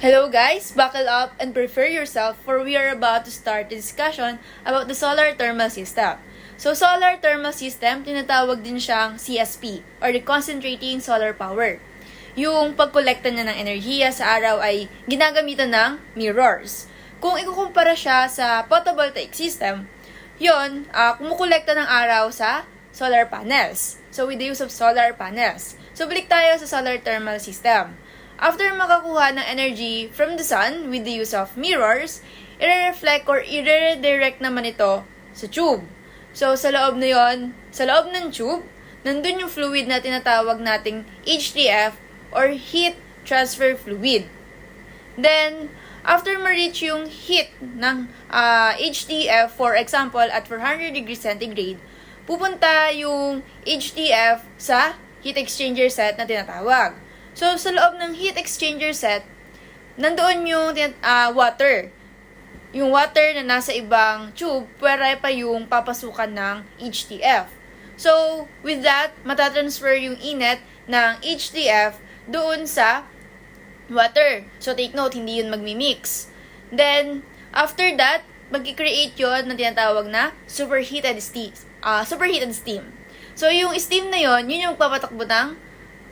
Hello guys, buckle up and prepare yourself for we are about to start the discussion about the solar thermal system. So solar thermal system, tinatawag din siyang CSP or the concentrating solar power. Yung pagkolekta niya ng enerhiya sa araw ay ginagamitan ng mirrors. Kung ikukumpara siya sa photovoltaic system, yon kumukolekta ng araw sa solar panels. So with the use of solar panels. So balik tayo sa solar thermal system. After makakuha ng energy from the sun with the use of mirrors, i-reflect or i-redirect naman ito sa tube. So, sa loob ng tube, nandun yung fluid na tinatawag nating HTF or heat transfer fluid. Then, after ma-reach yung heat ng HTF, for example, at 400 degrees centigrade, pupunta yung HTF sa heat exchanger set na tinatawag. So, sa loob ng heat exchanger set, nandoon yung water. Yung water na nasa ibang tube, pwera pa yung papasukan ng HTF. So, with that, matatransfer yung init ng HTF doon sa water. So, take note, hindi yun magmi-mix. Then, after that, mag-create yun na tinatawag na superheated steam. So, yung steam na yun yung papatakbo ng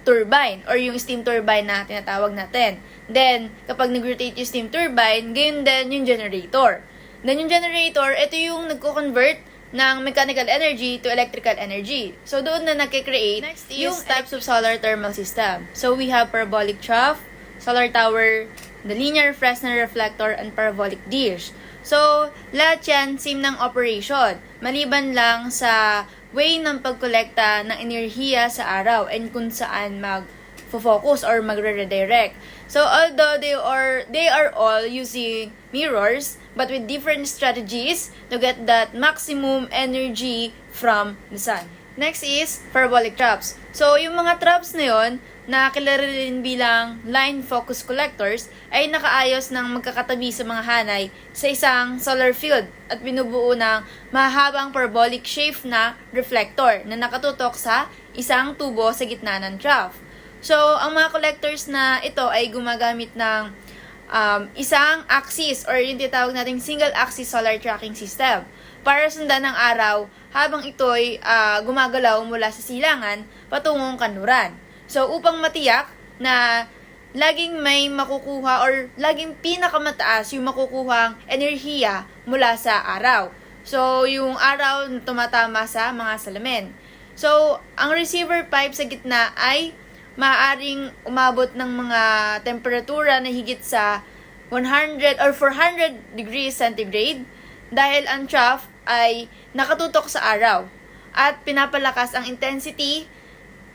turbine or yung steam turbine na tinatawag natin. Then, kapag nag-rotate yung steam turbine, gayon din yung generator. Then, yung generator, ito yung nagko-convert ng mechanical energy to electrical energy. So, doon na nagkikreate yung types of solar thermal system. So, we have parabolic trough, solar tower, the linear Fresnel reflector, and parabolic dish. So, lahat yan same ng operation. Maliban lang sa way ng pagkolekta ng enerhiya sa araw and kung saan mag-focus or magre-redirect. So, although they are all using mirrors, but with different strategies to get that maximum energy from the sun. Next is parabolic traps. So, yung mga traps na yun, na kilala rin bilang line focus collectors, ay nakaayos ng magkakatabi sa mga hanay sa isang solar field at binubuo ng mahabang parabolic shape na reflector na nakatutok sa isang tubo sa gitna ng trough. So, ang mga collectors na ito ay gumagamit ng isang axis or yung tinatawag nating single axis solar tracking system para sundan ng araw habang ito'y gumagalaw mula sa silangan patungong kanluran. So, upang matiyak na laging may makukuha or laging pinakamataas yung makukuhang enerhiya mula sa araw. So, yung araw na tumatama sa mga salamin. So, ang receiver pipe sa gitna ay maaaring umabot ng mga temperatura na higit sa 100 or 400 degrees centigrade dahil ang trough ay nakatutok sa araw at pinapalakas ang intensity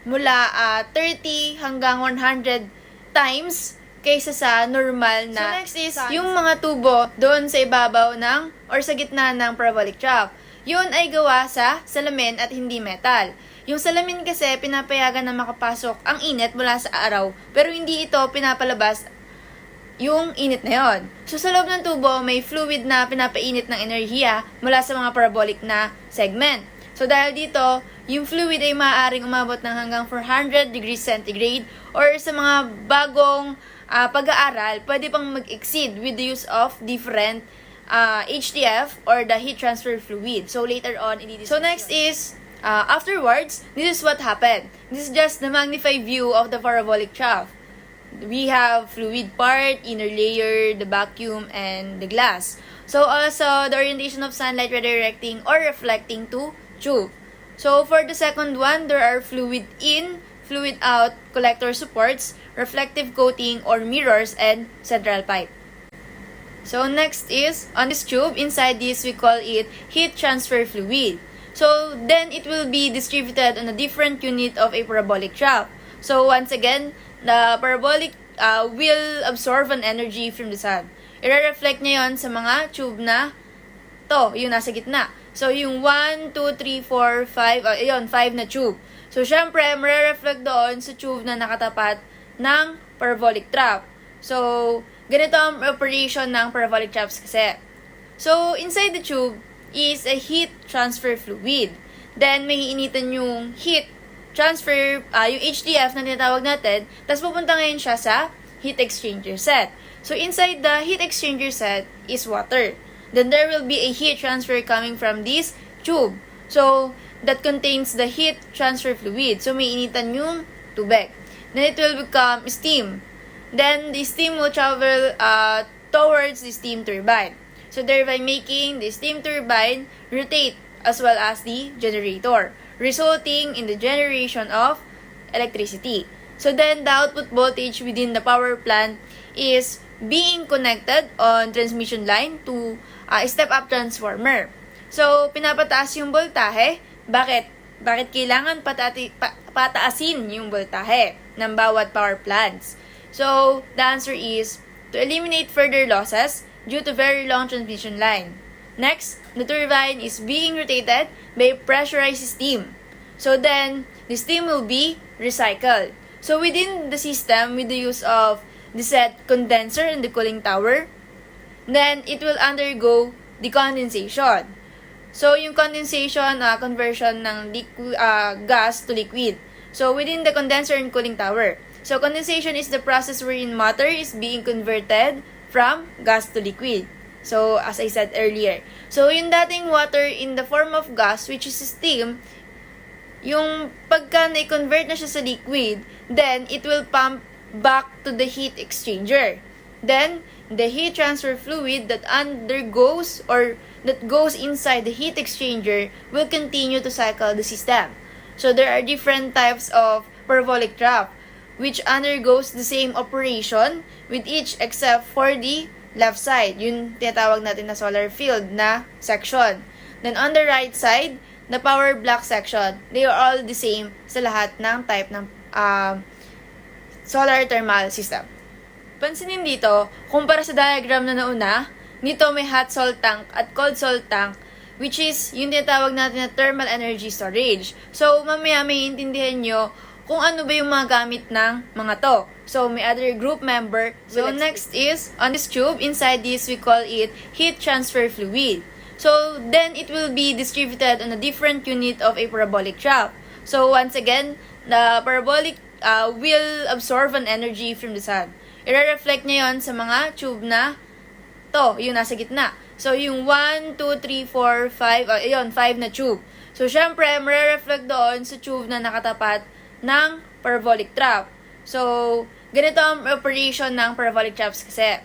mula 30 hanggang 100 times kaysa sa normal na. So next is yung mga tubo doon sa ibabaw ng or sa gitna ng parabolic trough. Yun ay gawa sa salamin at hindi metal. Yung salamin kasi pinapayagan na makapasok ang init mula sa araw pero hindi ito pinapalabas yung init na yon. So sa loob ng tubo may fluid na pinapainit ng enerhiya mula sa mga parabolic na segment. So dahil dito, yung fluid ay maaaring umabot ng hanggang 400 degrees centigrade or sa mga bagong pag-aaral, pwede pang mag-exceed with the use of different HTF or the heat transfer fluid. So later on, so next is, afterwards, this is what happened. This is just the magnified view of the parabolic trough. We have fluid part, inner layer, the vacuum, and the glass. So also, the orientation of sunlight redirecting or reflecting to tube. So, for the second one, there are fluid in, fluid out, collector supports, reflective coating or mirrors, and central pipe. So, next is, on this tube, inside this, we call it heat transfer fluid. So, then it will be distributed on a different unit of a parabolic trough. So, once again, the parabolic will absorb an energy from the sun. I-reflect niya yon sa mga tube na to, yung nasa gitna. So, yung 1, 2, 3, 4, 5, 5 na tube. So, syempre, mare-reflect doon sa tube na nakatapat ng parabolic trough. So, ganito ang operation ng parabolic troughs kasi. So, inside the tube is a heat transfer fluid. Then, may initan yung heat transfer, yung HTF na tinatawag natin, tapos pupunta ngayon siya sa heat exchanger set. So inside the heat exchanger set is water. Then there will be a heat transfer coming from this tube. So that contains the heat transfer fluid. So may initan yung tubig. Then it will become steam. Then the steam will travel towards the steam turbine. So thereby making the steam turbine rotate as well as the generator, resulting in the generation of electricity. So then the output voltage within the power plant is being connected on transmission line to a step-up transformer. So pinapataas yung voltahe. Bakit? Bakit kailangan pataasin yung voltahe ng bawat power plants? So the answer is to eliminate further losses due to very long transmission line. Next, the turbine is being rotated by pressurized steam. So then, the steam will be recycled. So within the system, with the use of the set condenser and the cooling tower, then it will undergo the condensation. So yung condensation, conversion ng gas to liquid. So within the condenser and cooling tower. So condensation is the process wherein matter is being converted from gas to liquid. So, as I said earlier. So, yung dating water in the form of gas, which is steam, yung pagka na-convert na siya sa liquid, then it will pump back to the heat exchanger. Then, the heat transfer fluid that undergoes or that goes inside the heat exchanger will continue to cycle the system. So, there are different types of parabolic trap, which undergoes the same operation with each except for the left side, yung tinatawag natin na solar field na section. Then on the right side, the power block section, they are all the same sa lahat ng type ng solar thermal system. Pansinin dito, kumpara sa diagram na nauna, nito may hot salt tank at cold salt tank, which is yung tinatawag natin na thermal energy storage. So mamaya may intindihan nyo kung ano ba yung mga gamit ng mga to. So, may other group member. So, next is, on this tube, inside this, we call it heat transfer fluid. So, then it will be distributed on a different unit of a parabolic trap. So, once again, the parabolic will absorb an energy from the sun. I-reflect niya yon sa mga tube na to, yung nasa gitna. So, yung 1, 2, 3, 4, 5, yun, 5 na tube. So, syempre, ma-reflect doon sa tube na nakatapat ng parabolic trap. So, ganito ang operation ng parabolic traps kasi.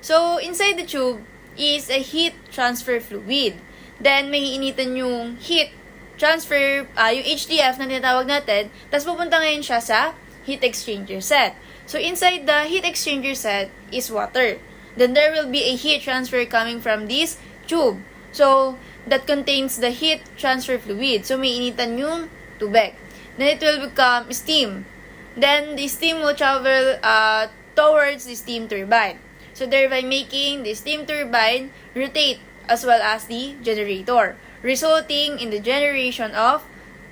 So, inside the tube is a heat transfer fluid. Then, may initan yung heat transfer, yung HTF na tinatawag natin, tapos pupunta ngayon siya sa heat exchanger set. So, inside the heat exchanger set is water. Then, there will be a heat transfer coming from this tube. So, that contains the heat transfer fluid. So, may initan yung tubig. Then, it will become steam. Then, the steam will travel towards the steam turbine. So, thereby making the steam turbine rotate as well as the generator, resulting in the generation of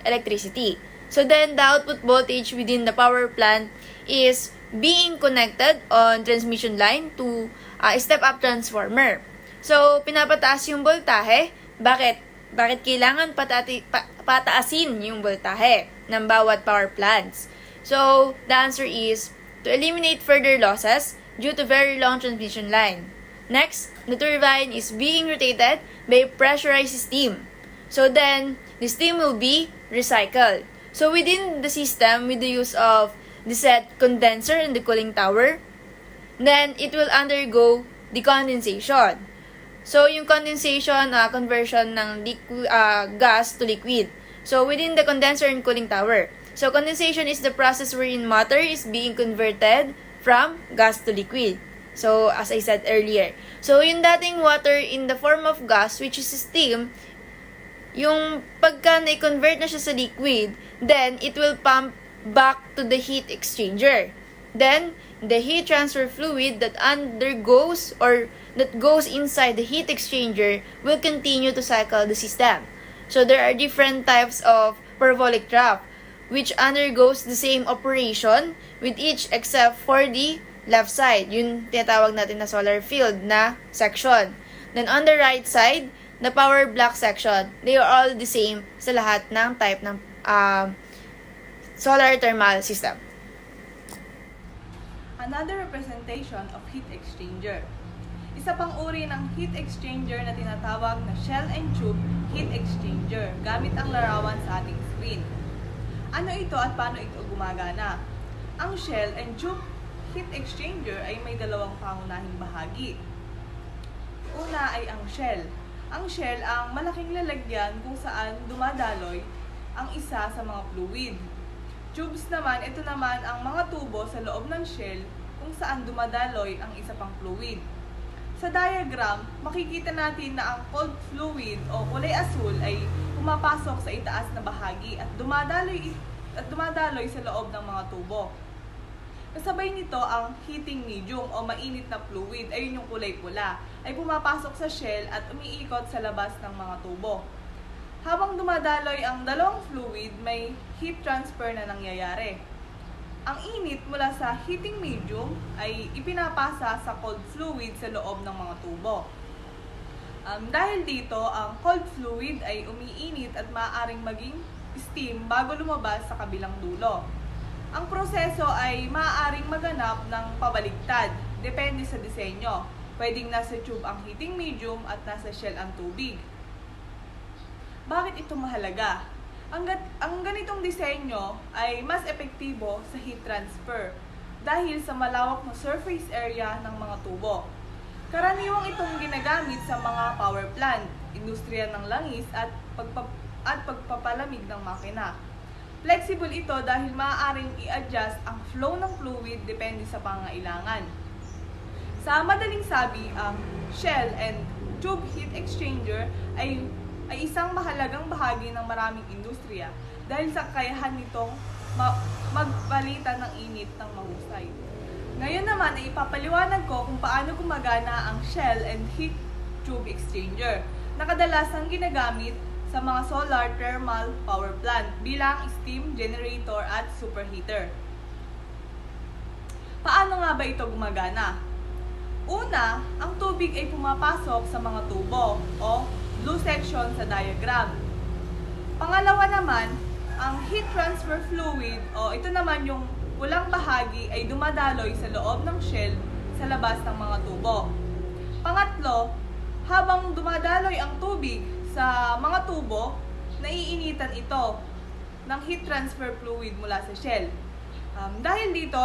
electricity. So, then, the output voltage within the power plant is being connected on transmission line to a step-up transformer. So, pinapataas yung voltahe. Bakit? Bakit kailangan pataasin yung voltahe ng bawat power plants? So, the answer is to eliminate further losses due to very long transmission line. Next, the turbine is being rotated by pressurized steam. So then, the steam will be recycled. So within the system, with the use of the set condenser and the cooling tower, then it will undergo the condensation. So yung condensation, conversion ng gas to liquid. So within the condenser and cooling tower. So, condensation is the process wherein matter is being converted from gas to liquid. So, as I said earlier. So, yung dating water in the form of gas, which is steam, yung pagka na-convert na siya sa liquid, then it will pump back to the heat exchanger. Then, the heat transfer fluid that undergoes or that goes inside the heat exchanger will continue to cycle the system. So, there are different types of parabolic trap, which undergoes the same operation with each except for the left side, yung tinatawag natin na solar field na section. Then on the right side, the power block section, they are all the same sa lahat ng type ng solar thermal system. another representation of heat exchanger. Isa pang uri ng heat exchanger na tinatawag na shell and tube heat exchanger gamit ang larawan sa ating screen. Ano ito at paano ito gumagana? Ang shell and tube heat exchanger ay may dalawang pangunahing bahagi. Una ay ang shell. Ang shell ang malaking lalagyan kung saan dumadaloy ang isa sa mga fluid. Tubes naman, ito naman ang mga tubo sa loob ng shell kung saan dumadaloy ang isa pang fluid. Sa diagram, makikita natin na ang cold fluid o kulay asul ay pumapasok sa itaas na bahagi at dumadaloy sa loob ng mga tubo. Kasabay nito ang heating medium o mainit na fluid, ayun yung kulay pula, ay pumapasok sa shell at umiikot sa labas ng mga tubo. Habang dumadaloy ang dalawang fluid, may heat transfer na nangyayari. Ang init mula sa heating medium ay ipinapasa sa cold fluid sa loob ng mga tubo. Dahil dito, ang cold fluid ay umiinit at maaaring maging steam bago lumabas sa kabilang dulo. Ang proseso ay maaaring maganap ng pabaligtad, depende sa disenyo. Pwedeng nasa tube ang heating medium at nasa shell ang tubig. Bakit ito mahalaga? Ang ganitong disenyo ay mas epektibo sa heat transfer dahil sa malawak na surface area ng mga tubo. Karaniwang itong ginagamit sa mga power plant, industriya ng langis at pagpapalamig ng makina. Flexible ito dahil maaaring i-adjust ang flow ng fluid depende sa pangailangan. Sa madaling sabi, ang shell and tube heat exchanger ay isang mahalagang bahagi ng maraming industriya dahil sa kakayahan nitong magpalitan ng init ng mahusay. Ngayon naman ay ipapaliwanag ko kung paano gumagana ang shell and heat tube exchanger na kadalasang ginagamit sa mga solar thermal power plant bilang steam generator at superheater. Paano nga ba ito gumagana? Una, ang tubig ay pumapasok sa mga tubo o blue section sa diagram. Pangalawa naman, ang heat transfer fluid o ito naman yung pulang bahagi ay dumadaloy sa loob ng shell sa labas ng mga tubo. Pangatlo, habang dumadaloy ang tubig sa mga tubo, naiinitan ito ng heat transfer fluid mula sa shell. Dahil dito,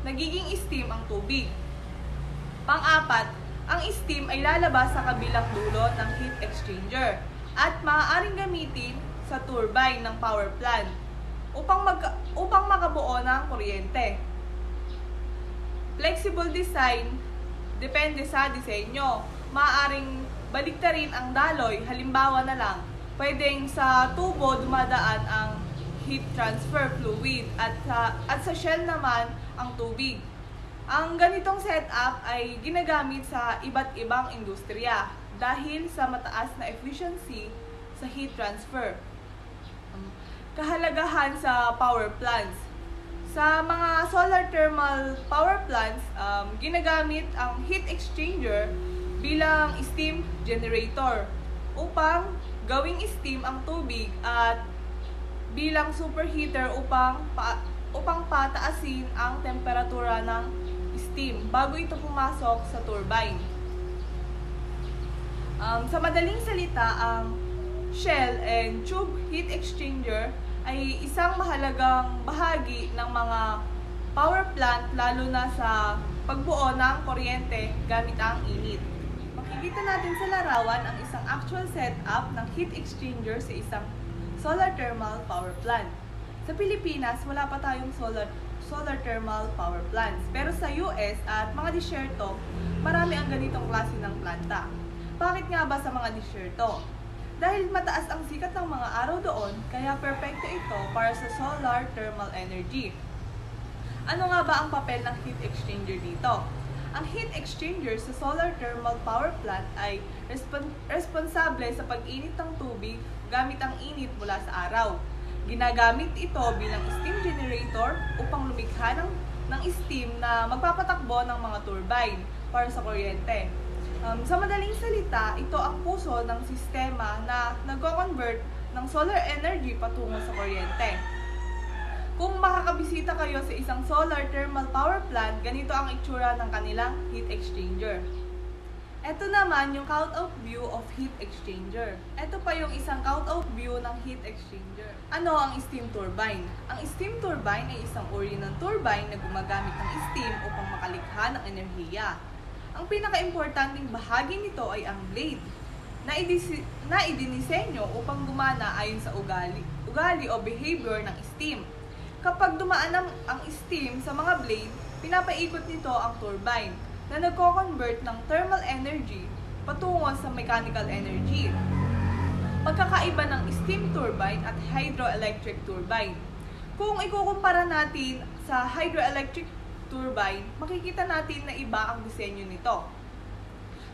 nagiging steam ang tubig. Pang-apat, ang steam ay lalabas sa kabilang dulo ng heat exchanger at maaaring gamitin sa turbine ng power plant upang makabuo ng kuryente. Flexible design, depende sa disenyo. Maaaring baliktarin ang daloy, halimbawa na lang, pwedeng sa tubo dumadaan ang heat transfer fluid at sa shell naman ang tubig. Ang ganitong setup ay ginagamit sa iba't ibang industriya dahil sa mataas na efficiency sa heat transfer. Kahalagahan sa power plants. Sa mga solar thermal power plants, ginagamit ang heat exchanger bilang steam generator upang gawing steam ang tubig at bilang superheater upang pataasin ang temperatura ng steam bago ito pumasok sa turbine. Sa madaling salita, ang shell and tube heat exchanger ay isang mahalagang bahagi ng mga power plant lalo na sa pagbuo ng kuryente gamit ang init. Makikita natin sa larawan ang isang actual setup ng heat exchanger sa isang solar thermal power plant. Sa Pilipinas, wala pa tayong solar thermal power plants. Pero sa US at mga disyerto, marami ang ganitong klase ng planta. Bakit nga ba sa mga disyerto? Dahil mataas ang sikat ng mga araw doon, kaya perpekto ito para sa solar thermal energy. Ano nga ba ang papel ng heat exchanger dito? Ang heat exchanger sa solar thermal power plant ay responsable sa pag-init ng tubig gamit ang init mula sa araw. Ginagamit ito bilang steam generator upang lumikha ng steam na magpapatakbo ng mga turbine para sa kuryente. Sa madaling salita, ito ang puso ng sistema na nagko-convert ng solar energy patungo sa kuryente. Kung makakabisita kayo sa isang solar thermal power plant, ganito ang itsura ng kanilang heat exchanger. Ito naman yung cutout view of heat exchanger. Ito pa yung isang cutout view ng heat exchanger. Ano ang steam turbine? Ang steam turbine ay isang uri ng turbine na gumagamit ng steam upang makalikha ng enerhiya. Ang pinaka-importanting bahagi nito ay ang blade na idinisenyo upang gumana ayon sa ugali o behavior ng steam. Kapag dumaan ang steam sa mga blade, pinapaikot nito ang turbine na nagko-convert ng thermal energy patungo sa mechanical energy. Pagkakaiba ng steam turbine at hydroelectric turbine. Kung ikukumpara natin sa hydroelectric turbine, makikita natin na iba ang disenyo nito.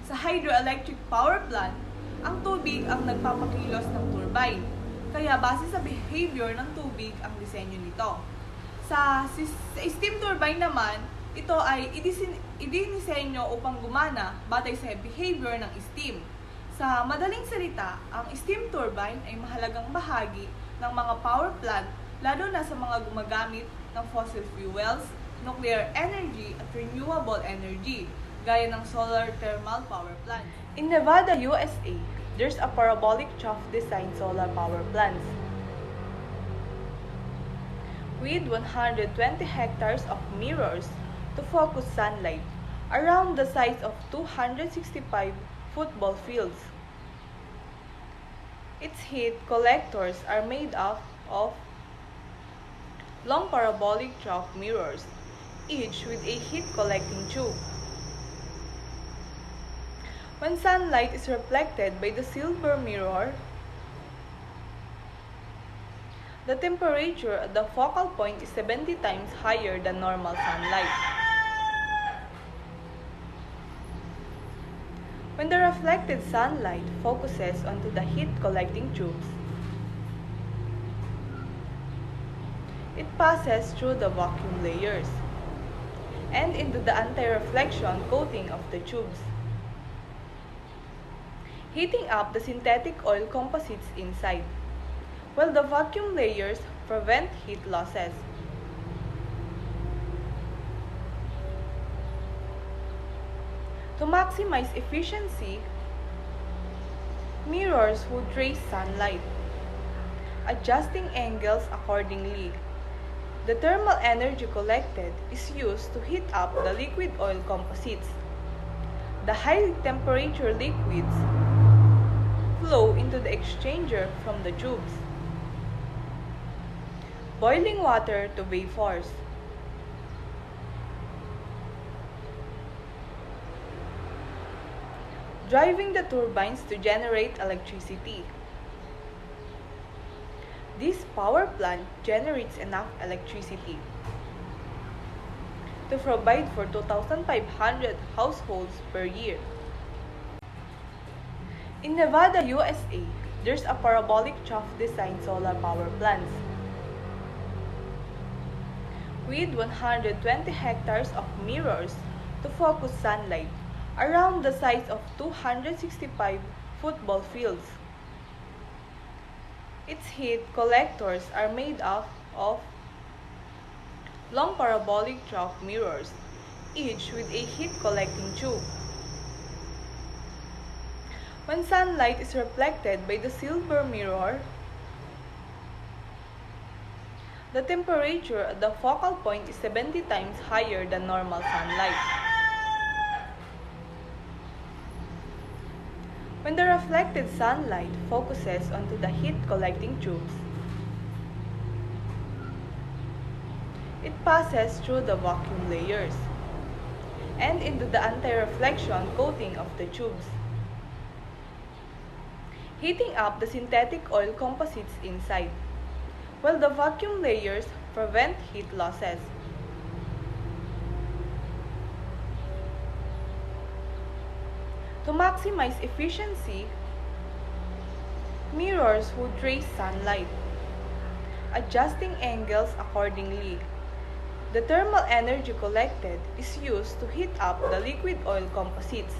Sa hydroelectric power plant, ang tubig ang nagpapakilos ng turbine. Kaya base sa behavior ng tubig ang disenyo nito. Sa steam turbine naman, ito ay idinisenyo upang gumana batay sa behavior ng steam. Sa madaling salita, ang steam turbine ay mahalagang bahagi ng mga power plant lalo na sa mga gumagamit ng fossil fuels, nuclear energy at renewable energy gaya ng solar thermal power plant. In Nevada, USA, there's a parabolic trough design solar power plants with 120 hectares of mirrors to focus sunlight around the size of 265 football fields. Its heat collectors are made up of long parabolic trough mirrors, each with a heat collecting tube. When sunlight is reflected by the silver mirror, the temperature at the focal point is 70 times higher than normal sunlight. When the reflected sunlight focuses onto the heat collecting tubes, it passes through the vacuum layers and into the anti-reflection coating of the tubes, heating up the synthetic oil composites inside, while the vacuum layers prevent heat losses. To maximize efficiency, mirrors would trace sunlight, adjusting angles accordingly. The thermal energy collected is used to heat up the liquid oil composites. The high temperature liquids flow into the exchanger from the tubes, boiling water to vapors. Driving the turbines to generate electricity. This power plant generates enough electricity to provide for 2,500 households per year. In Nevada, USA, there's a parabolic trough design solar power plants with 120 hectares of mirrors to focus sunlight around the size of 265 football fields. Its heat collectors are made up of long parabolic trough mirrors, each with a heat collecting tube. When sunlight is reflected by the silver mirror, the temperature at the focal point is 70 times higher than normal sunlight. When the reflected sunlight focuses onto the heat collecting tubes, it passes through the vacuum layers and into the anti-reflection coating of the tubes, heating up the synthetic oil composites inside, while the vacuum layers prevent heat losses. To maximize efficiency, mirrors would trace sunlight, adjusting angles accordingly. The thermal energy collected is used to heat up the liquid oil composites.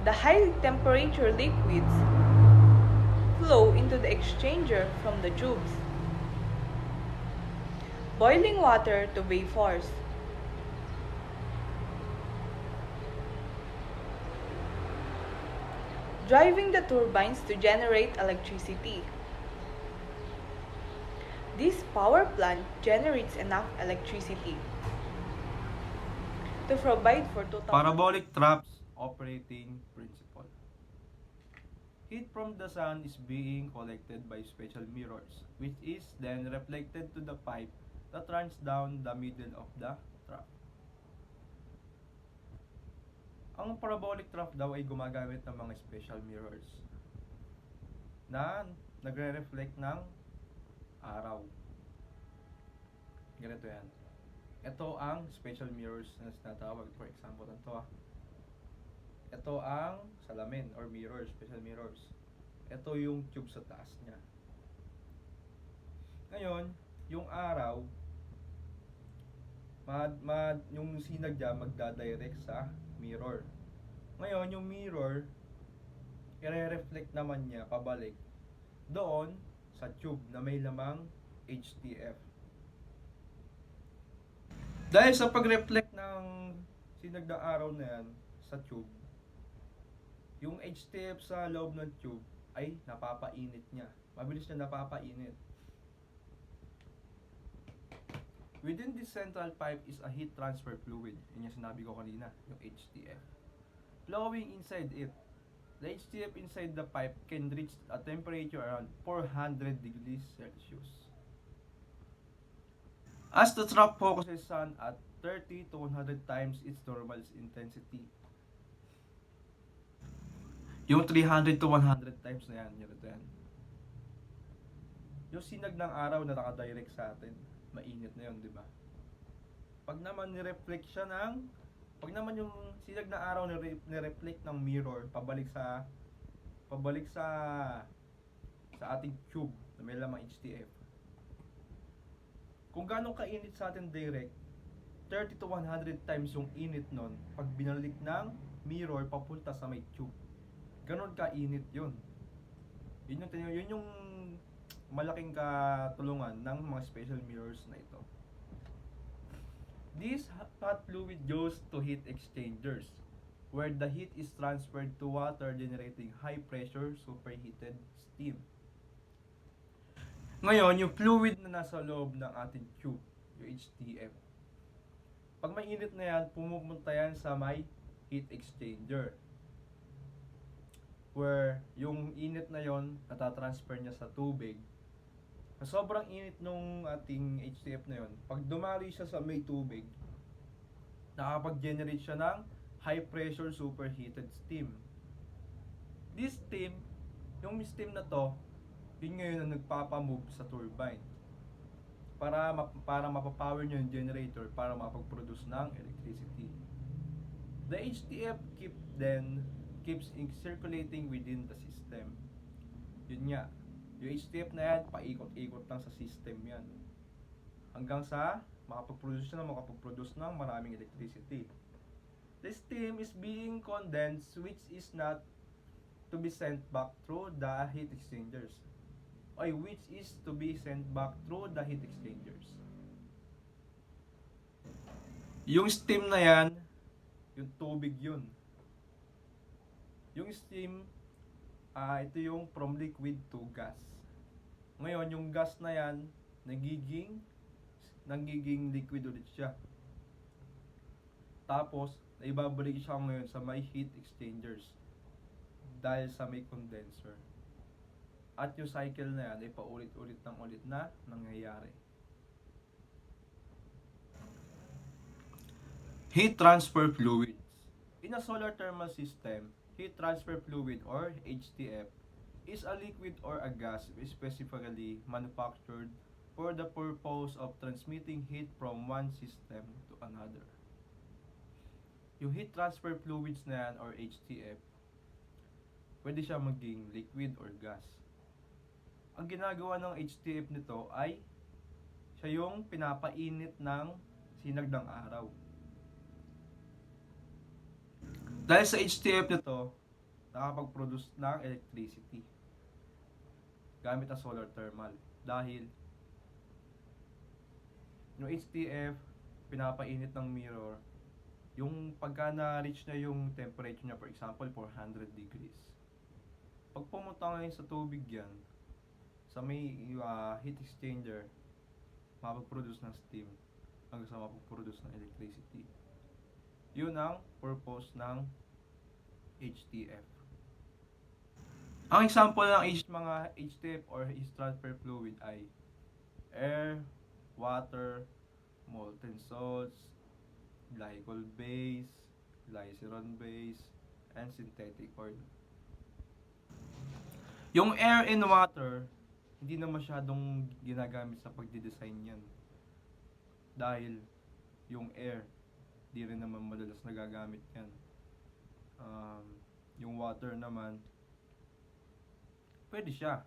The high temperature liquids flow into the exchanger from the tubes, boiling water to vapors. Driving the turbines to generate electricity. This power plant generates enough electricity to provide for total Parabolic traps operating principle. Heat from the sun is being collected by special mirrors, which is then reflected to the pipe that runs down the middle of the trap. Ang parabolic trap daw ay gumagamit ng mga special mirrors na nagre-reflect ng araw. Ganito yan. Ito ang special mirrors na tinatawag. For example, ito ang salamin or mirrors, special mirrors. Ito yung tube sa taas niya. Ngayon, yung araw, yung sinag dyan magdadirect sa mirror. Ngayon, yung mirror, i-reflect naman niya pabalik doon sa tube na may lamang HTF. Dahil sa pag-reflect ng sinag ng araw na yan sa tube, yung HTF sa loob ng tube ay napapainit niya. Mabilis na napapainit. Within this central pipe is a heat transfer fluid. Yun yung sinabi ko kanina, yung HTF. Flowing inside it. The HTF inside the pipe can reach a temperature around 400 degrees Celsius. As the trap focuses sun at 30 to 100 times its normal intensity. Yung 300 to 100 times na yan, ito yan. Yung sinag ng araw na nakadirect sa atin, mainit na yun, di ba? Pag naman pag naman yung sinag ng araw ni-reflect ng mirror pabalik sa ating tube na may lamang HTF. Kung gaano kainit sa atin direct, 30 to 100 times yung init nun pag binalik ng mirror papunta sa may tube. Ganon kainit yun. Yun yung malaking katulungan ng mga special mirrors na ito. This hot fluid goes to heat exchangers, where the heat is transferred to water generating high pressure superheated steam. Ngayon, yung fluid na nasa loob ng ating tube, yung HTF, pag mainit na yan, pumupunta yan sa may heat exchanger, where yung init na yon natatransfer niya sa tubig. Sa sobrang init nung ating HTF na yon, pag dumali siya sa may tubig, nakapag-generate siya ng high pressure superheated steam. This steam, yung steam na to, yun ngayon ang nagpapamove sa turbine para mapapower nyo yung generator para makapag-produce ng electricity. The HTF keeps circulating within the system. Yun nga, yung HTF na yan, paikot-ikot lang sa system yan. Hanggang sa makapag-produce ng maraming electricity. The steam is being condensed which is not to be sent back through the heat exchangers. Which is to be sent back through the heat exchangers. Yung steam na yan, yung tubig yun. Yung steam, ito yung from liquid to gas. Ngayon, yung gas na yan, nagiging liquid ulit siya. Tapos, naibabalik siya ngayon sa may heat exchangers dahil sa may condenser. At yung cycle na yan ay paulit-ulit na nangyayari. Heat transfer fluids. In a solar thermal system, heat transfer fluid or HTF is a liquid or a gas specifically manufactured for the purpose of transmitting heat from one system to another. Yung heat transfer fluids na yan or HTF, pwede siya maging liquid or gas. Ang ginagawa ng HTF nito ay siya yung pinapainit ng sinag ng araw. Dahil sa HTF nito, nakapag-produce ng electricity gamit ang solar thermal. Dahil Yung HTF, pinapainit ng mirror. Yung pagka na-reach na yung temperature niya, for example, 400 degrees. Pag pumunta ngayon sa tubig yan, sa may heat exchanger, mapag-produce ng steam hanggang sa mapag-produce ng electricity. Yun ang purpose ng HTF. Ang example ng mga HTF or heat transfer fluid ay air, water, molten salts, glycol base, glycerin base, and synthetic oil. Yung air and water, hindi na masyadong ginagamit sa pagdidesign yan. Dahil yung air, di rin naman madalas nagagamit yan. Yung water naman, pwede siya.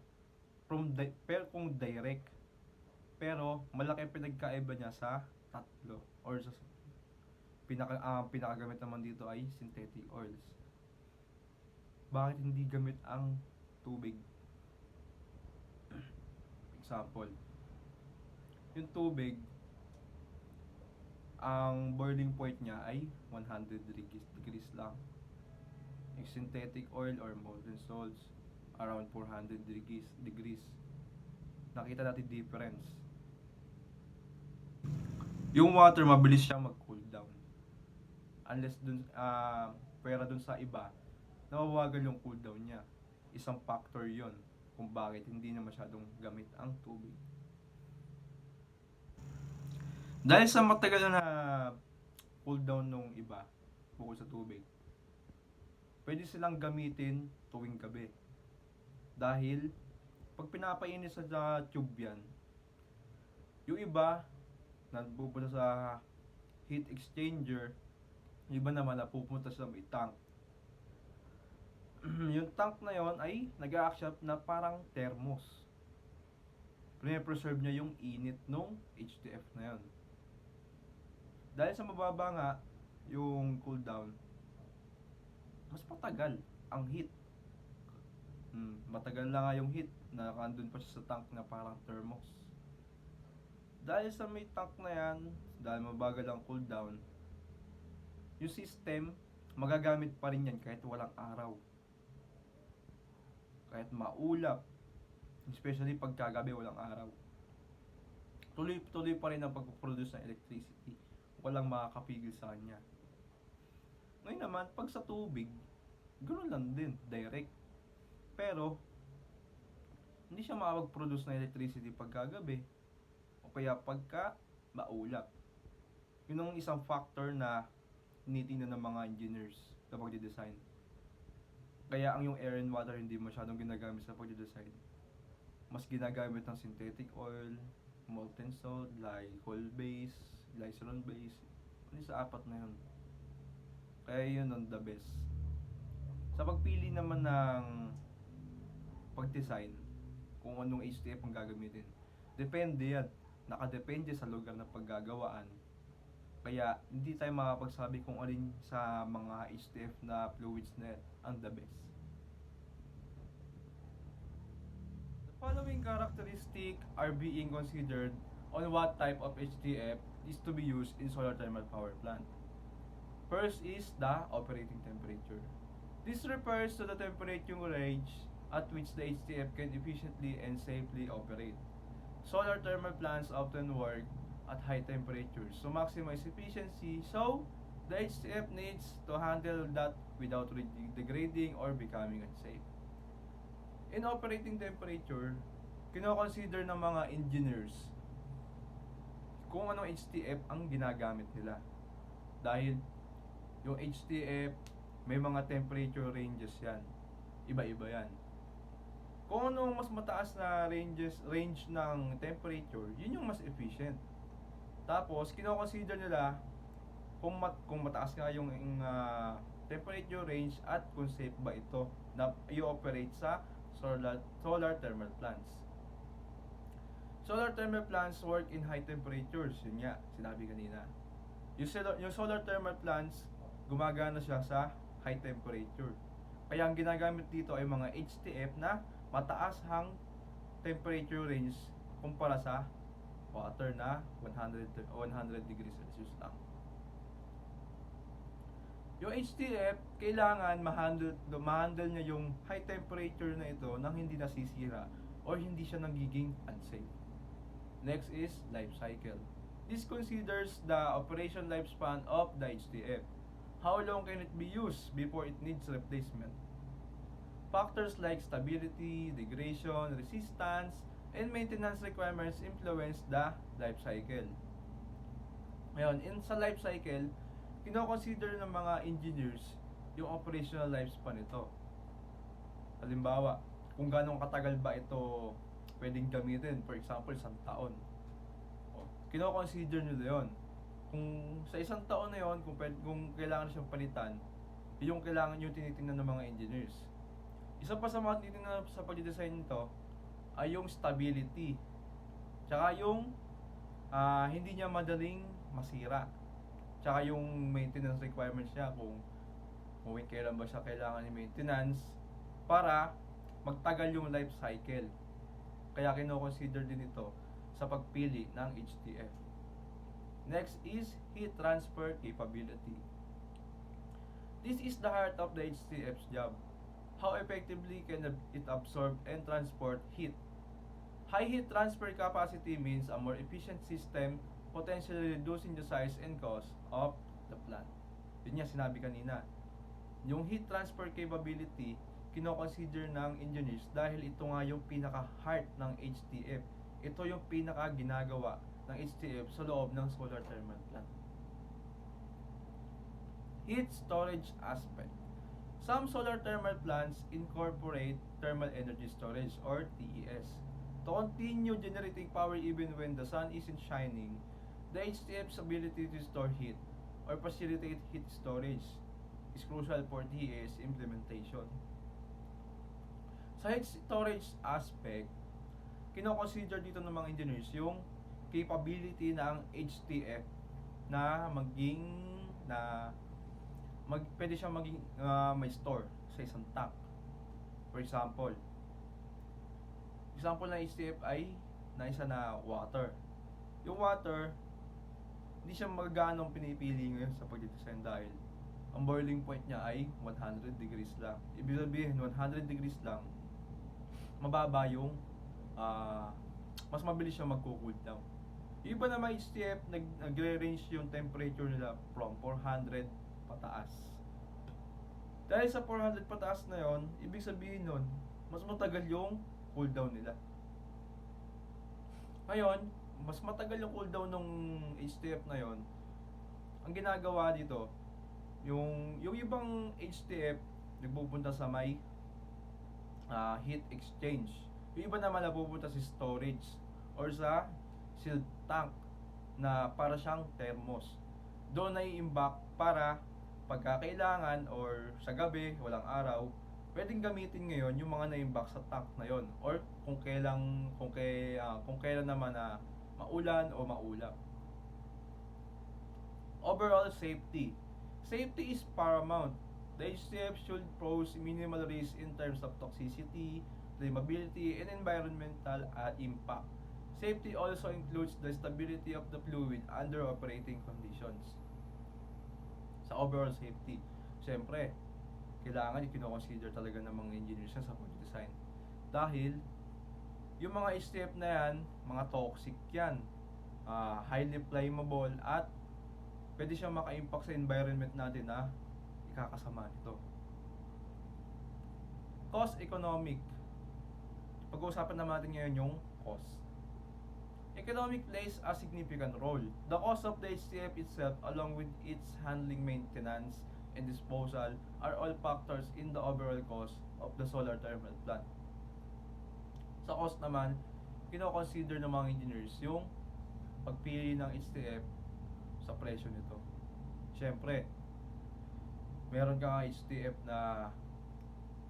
Pero kung direct. Pero malaki pinagkaiba niya sa tatlo. Or sa pinakagamit naman dito ay synthetic oils. Bakit hindi gamit ang tubig? Example, yung tubig, ang boiling point niya ay 100 degrees lang. Yung synthetic oil or molten salts, around 400 degrees. Nakita natin difference. Yung water, mabilis siyang mag-cool down. Unless pwera dun sa iba, nababagal yung cool down niya. Isang factor yon kung bakit hindi na masyadong gamit ang tubig. Dahil sa matagal na cool down nung iba, bukod sa tubig, pwede silang gamitin tuwing gabi. Dahil, pag pinapainit sa tube yan, yung iba, napupunta sa heat exchanger, yung iba naman napupunta sa may tank. Yung tank na yon ay nag-a-act na parang thermos. Pre-preserve niya yung init nung HTF na yon. Dahil sa mababa nga yung cool down, mas matagal ang heat. Matagal na nga yung heat na nakandun pa siya sa tank na parang thermos. Dahil sa may tank na yan, dahil mabagal ang cool down, yung system magagamit pa rin yan kahit walang araw. Kahit maulap, especially pagkagabi walang araw. Tuloy-tuloy pa rin ang pag-produce ng electricity. Walang makakapigil sa kanya. Ngayon naman, pag sa tubig, ganoon lang din, direct. Pero, hindi siya makapag-produce ng electricity pagkagabi o kaya pagka maulap. Yun ang isang factor na tinitingnan ng mga engineers sa pagde-design. Kaya ang yung air and water hindi masyadong ginagamit sa pagde-design. Mas ginagamit ng synthetic oil, molten salt, glycol base, glycerin base. Ano sa apat na yun? Kaya yun ang the best. Sa pagpili naman ng pag-design, kung anong HTF ang gagamitin, depende yan. Nakadepende sa lugar na paggagawaan. Kaya hindi tayo makapagsabi kung alin sa mga HTF na fluids na ang the best. The following characteristics are being considered on what type of HTF is to be used in solar thermal power plant. First is the operating temperature. This refers to the temperature range at which the HTF can efficiently and safely operate. Solar thermal plants often work at high temperatures to maximize efficiency, so the HTF needs to handle that without degrading or becoming unsafe. In operating temperature, kino-consider ng mga engineers kung anong HTF ang ginagamit nila. Dahil yung HTF, may mga temperature ranges yan. Iba-iba yan. Kung anong mas mataas na range ng temperature, yun yung mas efficient. Tapos, kino-consider nila kung mataas nga yung temperature range at kung safe ba ito na i-operate sa solar thermal plants. Solar thermal plants work in high temperatures. Yun nga, sinabi kanina. Yung solar thermal plants, gumagana siya sa high temperature. Kaya ang ginagamit dito ay mga HTF na mataas ang temperature range kumpara sa water na 100 degrees Celsius lang. Yung HTF, kailangan ma-handle niya yung high temperature na ito nang hindi nasisira or hindi siya nagiging unsafe. Next is life cycle. This considers the operation lifespan of the HTF. How long can it be used before it needs replacement? Factors like stability, degradation, resistance, and maintenance requirements influence the life cycle. Ngayon, sa life cycle, kino-consider ng mga engineers yung operational lifespan nito. Halimbawa, kung ganong katagal ba ito pwedeng gamitin, for example, 1 taon. Kino-consider nila yon. Kung sa 1 taon na yon, kung kailangan siyang palitan, yung kailangan yung tinitingnan ng mga engineers. Isa pa sa mga tinitingnan sa pag-design nito ay yung stability. Tsaka yung hindi niya madaling masira. Tsaka yung maintenance requirements niya, kung kailan ba siya kailangan ng maintenance para magtagal yung life cycle. Kaya kino-consider din ito sa pagpili ng HTF. Next is heat transfer capability. This is the heart of the HTF's job. How effectively can it absorb and transport heat? High heat transfer capacity means a more efficient system, potentially reducing the size and cost of the plant. Yun nga sinabi kanina. Yung heat transfer capability, kino-consider ng engineers dahil ito nga yung pinaka-heart ng HTF. Ito yung pinaka-ginagawa ng HTF sa loob ng solar thermal plant. Heat storage aspect. Some solar thermal plants incorporate thermal energy storage or TES. To continue generating power even when the sun isn't shining, the HTF's ability to store heat or facilitate heat storage is crucial for TES implementation. Sa heat storage aspect, kino-consider dito ng mga engineers yung capability ng HTF na pwede siyang maging may store sa isang tank. For example ng HTF ay na isa na water. Yung water, hindi siya magaganong pinipili ngayon sa pag-design dahil ang boiling point niya ay 100 degrees lang. Ibig sabihin, 100 degrees lang, mababa yung mas mabilis siya magko-cool down. Yung iba naman HTF, nagre-range yung temperature nila from 400 pataas. Dahil sa 400 pataas na yon, ibig sabihin nun, mas matagal yung cool down nila. Ngayon, mas matagal yung cool down ng HTF na yon. Ang ginagawa dito, yung ibang HTF nagpupunta sa may heat exchange. Yung iba naman napupunta sa storage or sa sealed tank na para siyang thermos. Doon ay imbak para pagkakailangan or sa gabi, walang araw, pwedeng gamitin ngayon yung mga na-imbak sa tank na yon or kung kailan naman na maulan o maulap. Overall safety. Safety is paramount. The HTF should pose minimal risk in terms of toxicity, flammability, and environmental impact. Safety also includes the stability of the fluid under operating conditions. Sa overall safety, siyempre, kailangan i-consider talaga ng mga engineers sa pag-design. Dahil, yung mga HTF na yan, mga toxic yan, highly flammable, at pwede siyang maka-impact sa environment natin na ikakasama nito. Cost economic. Pag-uusapan naman natin ngayon yung cost. Economic plays a significant role. The cost of the HTF itself, along with its handling, maintenance, and disposal, are all factors in the overall cost of the solar thermal plant. Sa cost naman, kino-consider ng mga engineers yung pagpili ng HTF sa presyo nito. Siyempre, meron ka HTF na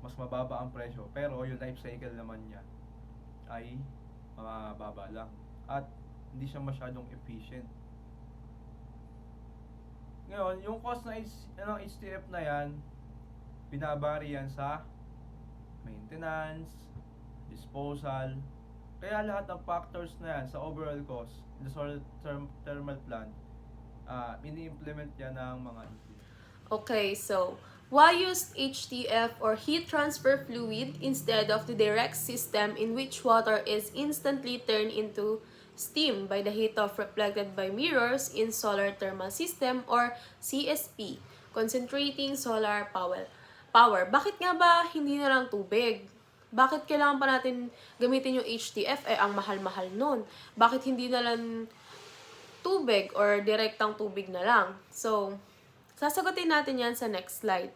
mas mababa ang presyo, pero yung life cycle naman niya ay mababa lang at hindi siya masyadong efficient. Ngayon, yung cost ng HTF na yan, binabari yan sa maintenance, disposal, Kaya lahat ng factors na yan sa overall cost, the solar thermal plant, ini-implement yan ng mga engineer. Okay, so why use HTF or heat transfer fluid instead of the direct system in which water is instantly turned into steam by the heat of reflected by mirrors in solar thermal system or CSP, concentrating solar power. Bakit nga ba hindi na lang tubig? Bakit kailangan pa natin gamitin yung HTF? Ang mahal-mahal nun. Bakit hindi na lang tubig or direktang tubig na lang? So, sasagutin natin yan sa next slide.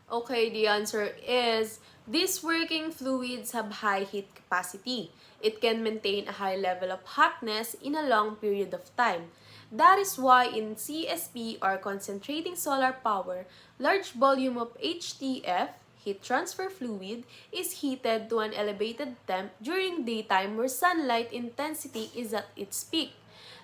Okay, the answer is, these working fluids have high heat capacity. It can maintain a high level of hotness in a long period of time. That is why in CSP or concentrating solar power, large volume of HTF, heat transfer fluid, is heated to an elevated temp during daytime where sunlight intensity is at its peak.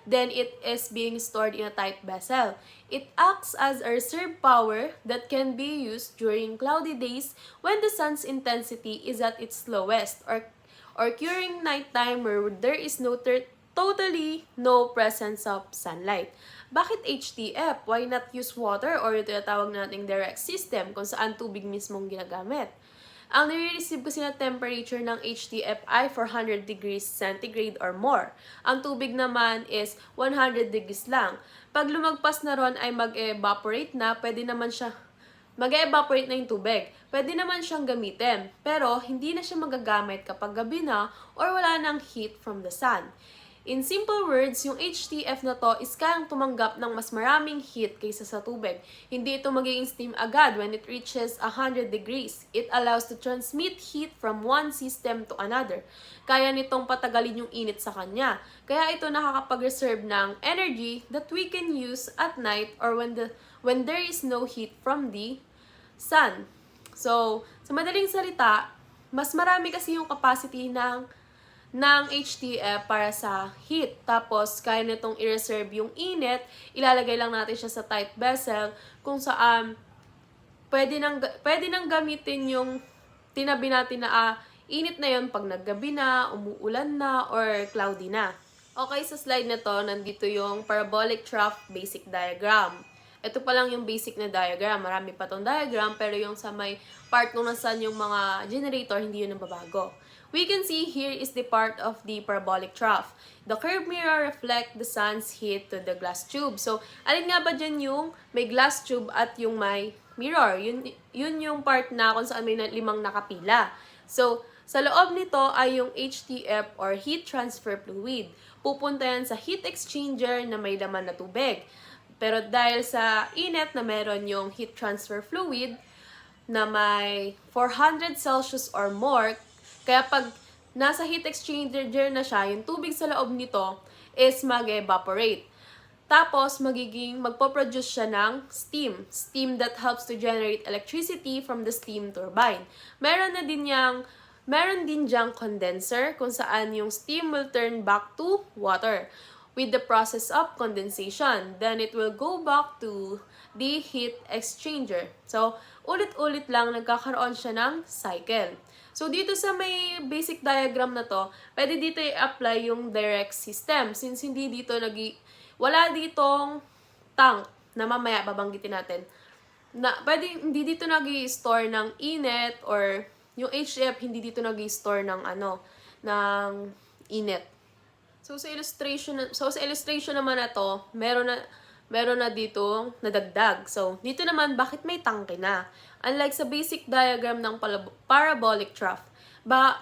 Then it is being stored in a tight vessel. It acts as a reserve power that can be used during cloudy days when the sun's intensity is at its lowest, or during nighttime where there is totally no presence of sunlight. Bakit HTF? Why not use water or yung tinatawag nating direct system kung saan tubig mismong ginagamit? Ang nire-receive kasi na temperature ng HTF ay 400 degrees centigrade or more. Ang tubig naman is 100 degrees lang. Pag lumagpas na ron ay mag-evaporate na, mag-evaporate na yung tubig. Pwede naman siyang gamitin, pero hindi na siya magagamit kapag gabi na or wala ng heat from the sun. In simple words, yung HTF na to is kayang tumanggap ng mas maraming heat kaysa sa tubig. Hindi ito magiging steam agad when it reaches 100 degrees. It allows to transmit heat from one system to another. Kaya nitong patagalin yung init sa kanya. Kaya ito nakakapag-reserve ng energy that we can use at night or when there is no heat from the sun. So, sa madaling salita, mas marami kasi yung capacity ng HTF para sa heat. Tapos, kaya nitong i-reserve yung init, ilalagay lang natin siya sa tight vessel kung saan pwede nang gamitin yung tinabi natin na init na yon pag naggabi na, umuulan na, or cloudy na. Okay, sa slide na to, nandito yung parabolic trough basic diagram. Ito pa lang yung basic na diagram. Marami pa tong diagram, pero yung sa may part kung nasan yung mga generator, hindi yun nababago. We can see here is the part of the parabolic trough. The curved mirror reflect the sun's heat to the glass tube. So, alin nga ba dyan yung may glass tube at yung may mirror? Yun yung part na kung saan may 5 nakapila. So, sa loob nito ay yung HTF or heat transfer fluid. Pupunta yan sa heat exchanger na may laman na tubig. Pero dahil sa init na meron yung heat transfer fluid na may 400 Celsius or more, kaya pag nasa heat exchanger na siya, yung tubig sa loob nito is mag-evaporate. Tapos, magpo-produce siya ng steam. Steam that helps to generate electricity from the steam turbine. Meron din diyang condenser kung saan yung steam will turn back to water with the process of condensation. Then, it will go back to the heat exchanger. So, ulit-ulit lang nagkakaroon siya ng cycle. So, dito sa may basic diagram na to, pwede dito i-apply yung direct system. Since wala ditong tank na mamaya babanggitin natin. Hindi dito nag-i-store ng init or yung HF hindi dito nag-i-store ng init. So, sa illustration naman na to, meron na dito nadagdag. So, dito naman, bakit may tangke na? Unlike sa basic diagram ng parabolic trough,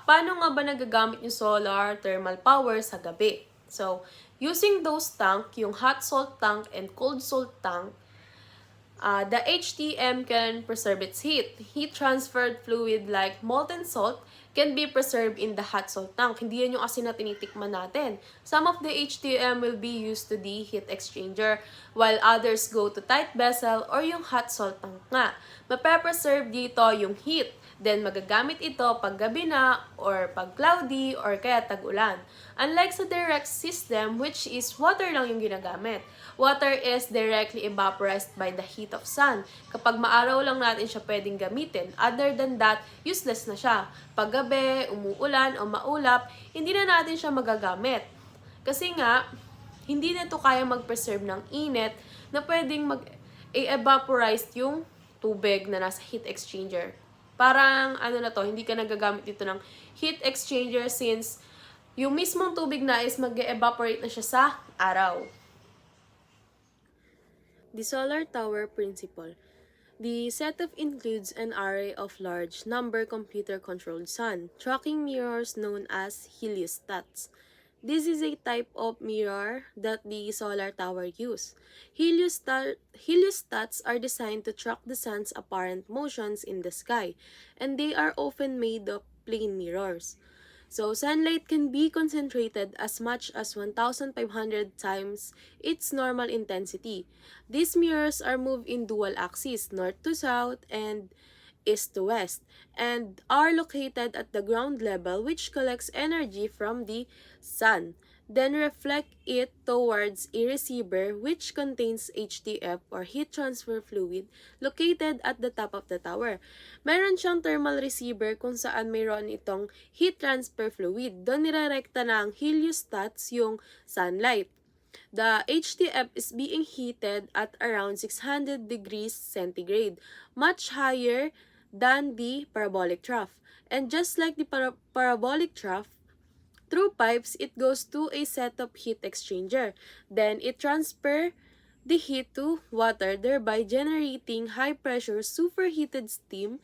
paano nga ba nagagamit yung solar thermal power sa gabi? So, using those tank, yung hot salt tank and cold salt tank, the HTM can preserve its heat. Heat transferred fluid like molten salt can be preserved in the hot salt tank. Hindi yan yung asin na tinitikman natin. Some of the HTM will be used to the heat exchanger, while others go to tight vessel or yung hot salt tank nga. Mape-preserve dito yung heat. Then magagamit ito pag gabi na or pag cloudy or kaya tag-ulan. Unlike sa direct system which is water lang yung ginagamit. Water is directly evaporized by the heat of sun. Kapag maaraw lang natin siya pwedeng gamitin. Other than that, useless na siya. Pag gabi, umuulan o maulap, hindi na natin siya magagamit. Kasi nga, hindi na ito kaya mag-preserve ng init na pwedeng mag-evaporize yung tubig na nasa heat exchanger. Parang, hindi ka nagagamit dito ng heat exchanger since yung mismong tubig na is mag-evaporate na siya sa araw. The solar tower principle. The setup includes an array of large number computer-controlled sun tracking mirrors known as heliostats. This is a type of mirror that the solar tower use. Heliostats are designed to track the sun's apparent motions in the sky, and they are often made of plane mirrors. So, sunlight can be concentrated as much as 1,500 times its normal intensity. These mirrors are moved in dual axis, north to south and east to west, and are located at the ground level, which collects energy from the sun, then reflect it towards a receiver which contains HTF or heat transfer fluid located at the top of the tower. Meron siyang thermal receiver kung saan mayroon itong heat transfer fluid. Doon nirerekta ng heliostats yung sunlight. The HTF is being heated at around 600 degrees centigrade, much higher than the parabolic trough. And just like the parabolic trough, through pipes, it goes to a setup heat exchanger. Then, it transfers the heat to water, thereby generating high-pressure superheated steam,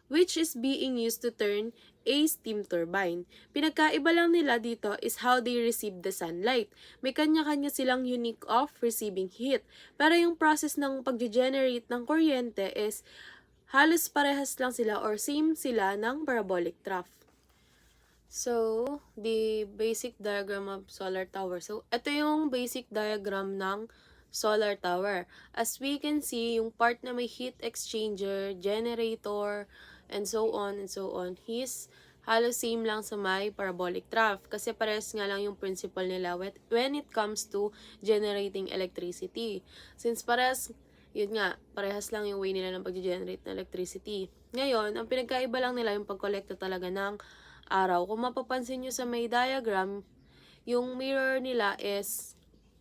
which is being used to turn a steam turbine. Pinagkaiba lang nila dito is how they receive the sunlight. May kanya-kanya silang unique of receiving heat. Pero yung process ng pag-generate ng kuryente is halos parehas lang sila or same sila ng parabolic trough. So, the basic diagram of solar tower. So, ito yung basic diagram ng solar tower. As we can see, yung part na may heat exchanger, generator, and so on, is halos same lang sa may parabolic trough. Kasi parehas nga lang yung principle nila when it comes to generating electricity. Since parehas lang yung way nila ng pag-generate ng electricity. Ngayon, ang pinagkaiba lang nila yung pag-collecta talaga ng araw. Kung mapapansin nyo sa may diagram, yung mirror nila is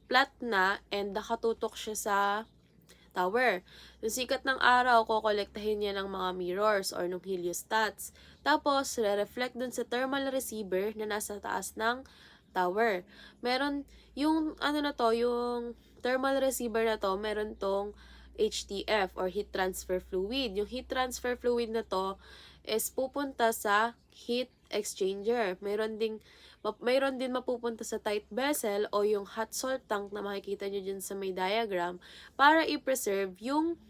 flat na and nakatutok siya sa tower. Yung sikat ng araw, kokolektahin niya ng mga mirrors or ng heliostats. Tapos, re-reflect dun sa thermal receiver na nasa taas ng tower. Meron, yung yung thermal receiver na to, meron tong HTF or heat transfer fluid. Yung heat transfer fluid na to is pupunta sa heat exchanger. Mayroon din mapupunta sa tight vessel o yung hot salt tank na makikita nyo dyan sa may diagram para i-preserve yung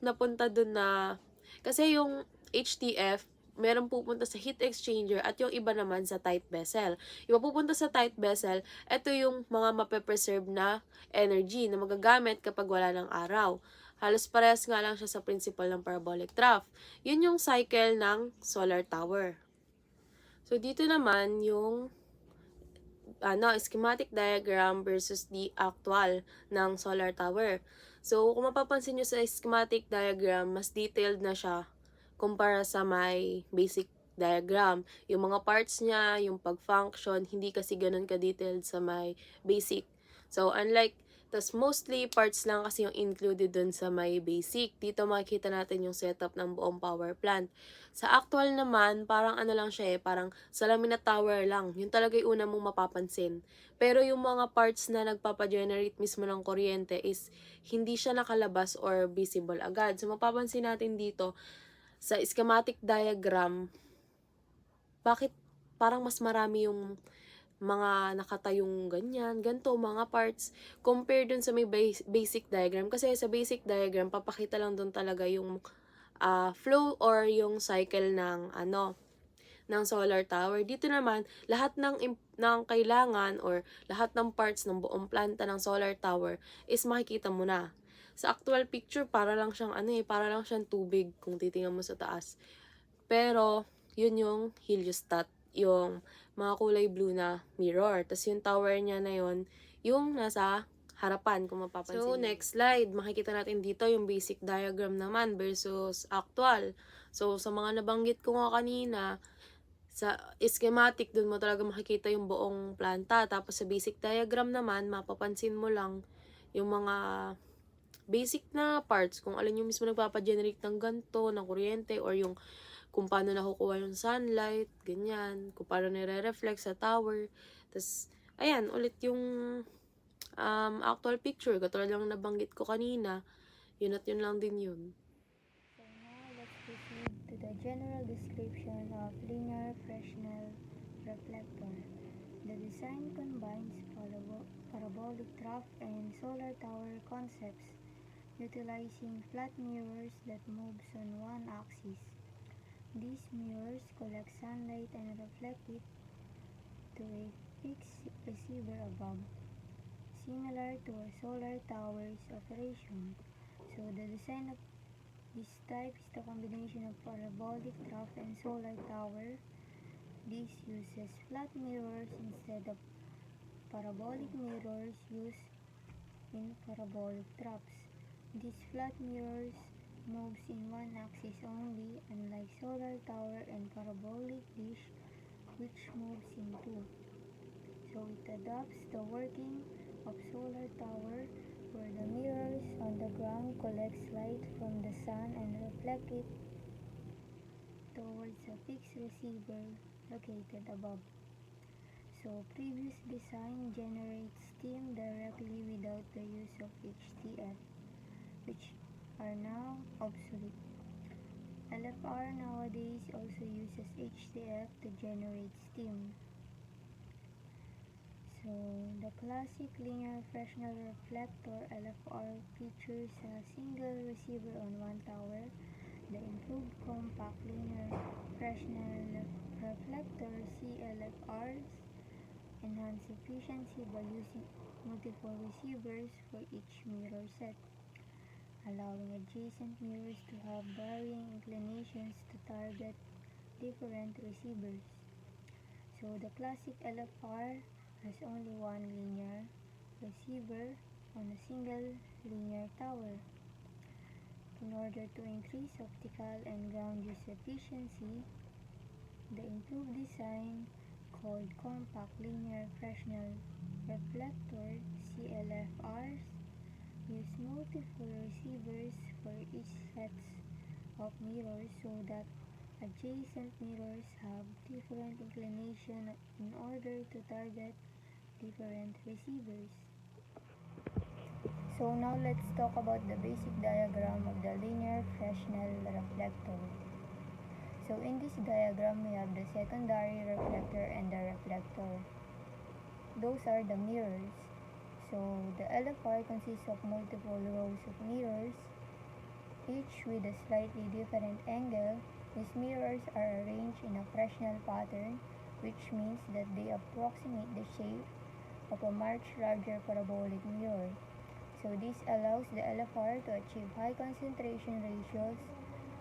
napunta dun na, kasi yung HTF meron pupunta sa heat exchanger at yung iba naman sa tight vessel. Yung pupunta sa tight vessel, ito yung mga mape-preserve na energy na magagamit kapag wala ng araw. Halos parehas nga lang siya sa principle ng parabolic trough. Yun yung cycle ng solar tower. So, dito naman yung schematic diagram versus the actual ng solar tower. So, kung mapapansin nyo sa schematic diagram, mas detailed na siya kumpara sa may basic diagram. Yung mga parts niya, yung pag-function, hindi kasi ganun ka-detailed sa may basic. So, tas mostly parts lang kasi yung included dun sa may basic. Dito makikita natin yung setup ng buong power plant. Sa actual naman, parang lang siya parang salamin na tower lang. Yun talaga yung una mong mapapansin. Pero yung mga parts na nagpapagenerate mismo ng kuryente is hindi siya nakalabas or visible agad. So mapapansin natin dito sa schematic diagram, bakit parang mas marami yung mga nakatayong ganito, mga parts, compare dun sa may basic diagram. Kasi sa basic diagram, papakita lang dun talaga yung flow or yung cycle ng solar tower. Dito naman, lahat ng kailangan or lahat ng parts ng buong planta ng solar tower is makikita mo na. Sa actual picture, para lang siyang para lang siyang tubig kung titingnan mo sa taas. Pero, yun yung heliostat, yung mga kulay blue na mirror. Tapos yung tower niya na yun, yung nasa harapan, kung mapapansin niyo. So, next slide, makikita natin dito yung basic diagram naman versus actual. So, sa mga nabanggit ko nga kanina, sa schematic, dun mo talaga makikita yung buong planta. Tapos sa basic diagram naman, mapapansin mo lang yung mga basic na parts, kung alin yung mismo nagpapagenerate ng ganto, ng kuryente, or yung kung paano nakukuha yung sunlight, ganyan, kung paano nire-reflect sa tower. Tapos, ayan, ulit yung actual picture, katulad lang nabanggit ko kanina, yun at yun lang din yun. So now let's proceed to the general description of linear Fresnel reflector. The design combines parabolic trough and solar tower concepts, utilizing flat mirrors that moves on one axis. These mirrors collect sunlight and reflect it to a fixed receiver above, similar to a solar tower's operation. So the design of this type is the combination of parabolic trough and solar tower. This uses flat mirrors instead of parabolic mirrors used in parabolic troughs. These flat mirrors moves in one axis only, unlike solar tower and parabolic dish which moves in two. So it adopts the working of solar tower, where the mirrors on the ground collects light from the sun and reflect it towards a fixed receiver located above. So previous design generates steam directly without the use of HTF, which are now obsolete. LFR nowadays also uses HTF to generate steam. So, the classic linear Fresnel reflector LFR features a single receiver on one tower. The improved compact linear Fresnel reflector CLFRs enhance efficiency by using multiple receivers for each mirror set, allowing adjacent mirrors to have varying inclinations to target different receivers. So, the classic LFR has only one linear receiver on a single linear tower. In order to increase optical and ground use efficiency, the improved design, called compact linear Fresnel reflector CLFRs, use multiple receivers for each sets of mirrors so that adjacent mirrors have different inclination in order to target different receivers. So now let's talk about the basic diagram of the linear Fresnel reflector. So in this diagram, we have the secondary reflector and the reflector. Those are the mirrors. So the LFR consists of multiple rows of mirrors, each with a slightly different angle. These mirrors are arranged in a Fresnel pattern, which means that they approximate the shape of a much larger parabolic mirror. So this allows the LFR to achieve high concentration ratios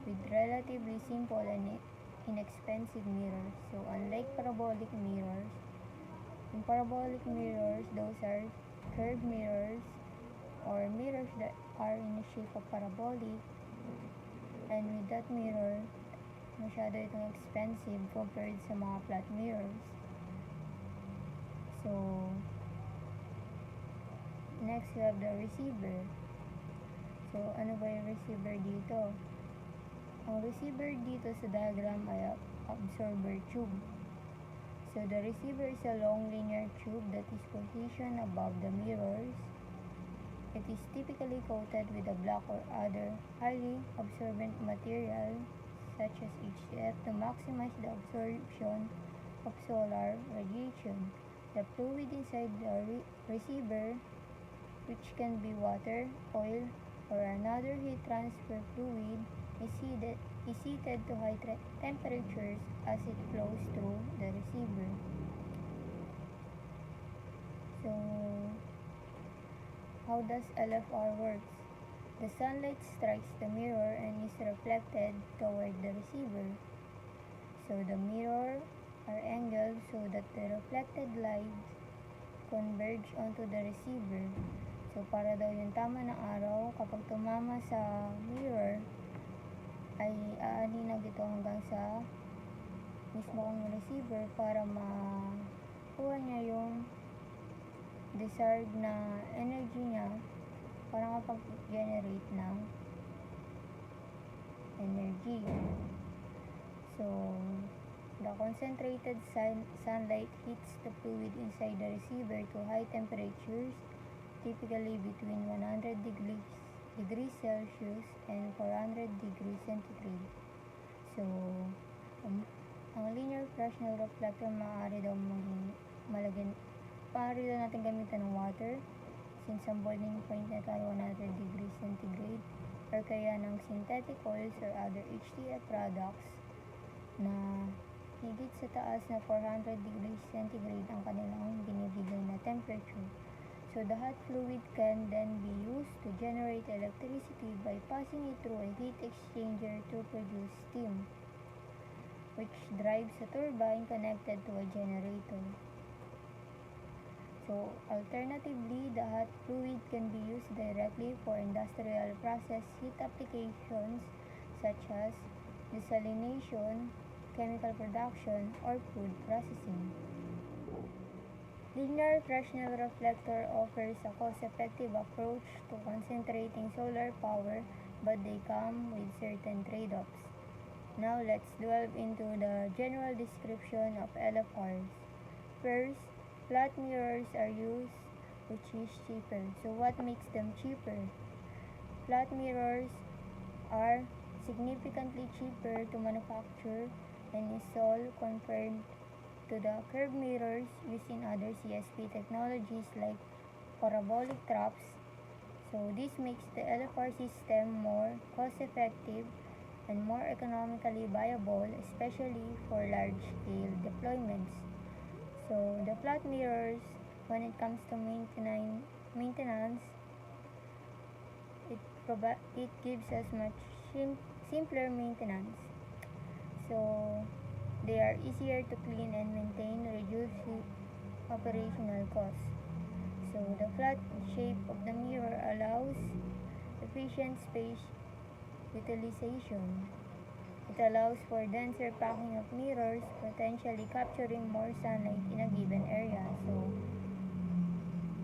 with relatively simple and inexpensive mirrors. So unlike parabolic mirrors, in parabolic mirrors, those are curved mirrors or mirrors that are in the shape of parabolic, and with that mirror, masyado itong expensive compared sa mga flat mirrors. So, next we have the receiver. So, ano ba yung receiver dito? Ang receiver dito sa diagram ay absorber tube. So, the receiver is a long linear tube that is positioned above the mirrors. It is typically coated with a black or other highly absorbent material such as HTF to maximize the absorption of solar radiation. The fluid inside the receiver, which can be water, oil, or another heat transfer fluid, is heated to high temperatures as it flows through the receiver. So, how does LFR works? The sunlight strikes the mirror and is reflected toward the receiver. So the mirror are angled so that the reflected light converge onto the receiver. So para daw yung tama ng araw, kapag tumama sa mirror, ay aaninag ito hanggang sa mismo kong receiver para makuha niya yung desired na energy niya para makapag-generate ng energy. So, the concentrated sunlight hits the fluid inside the receiver to high temperatures, typically between 100 degrees Celsius and 400 degrees centigrade. So, ang linear Fresnel reflector maaari daw natin gamitan ng water since ang boiling point na tayo 100 degrees centigrade or kaya ng synthetic oils or other HTF products na higit sa taas na 400 degrees centigrade ang kanilang binibigay na temperature. So the hot fluid can then be used to generate electricity by passing it through a heat exchanger to produce steam, which drives a turbine connected to a generator. So, alternatively, the hot fluid can be used directly for industrial process heat applications such as desalination, chemical production, or food processing. Linear Fresnel reflector offers a cost-effective approach to concentrating solar power, but they come with certain trade-offs. Now, let's delve into the general description of LFRs. First, flat mirrors are used, which is cheaper. So what makes them cheaper? Flat mirrors are significantly cheaper to manufacture and install compared to the curved mirrors used in other CSP technologies like parabolic traps. So this makes the LFR system more cost-effective and more economically viable, especially for large-scale deployments. So the flat mirrors, when it comes to maintenance, it gives us much simpler maintenance. So they are easier to clean and maintain, reducing operational costs. So the flat shape of the mirror allows efficient space utilization. It allows for denser packing of mirrors, potentially capturing more sunlight in a given area.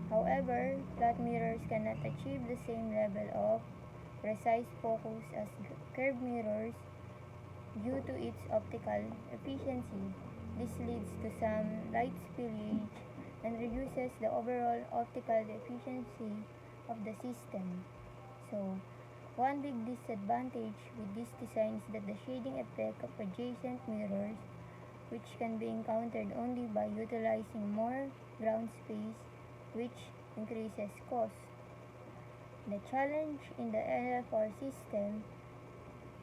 However, flat mirrors cannot achieve the same level of precise focus as curved mirrors due to its optical efficiency. This leads to some light spillage and reduces the overall optical efficiency of the system. So, one big disadvantage with this design is that the shading effect of adjacent mirrors, which can be encountered only by utilizing more ground space, which increases cost. The challenge in the LFR system,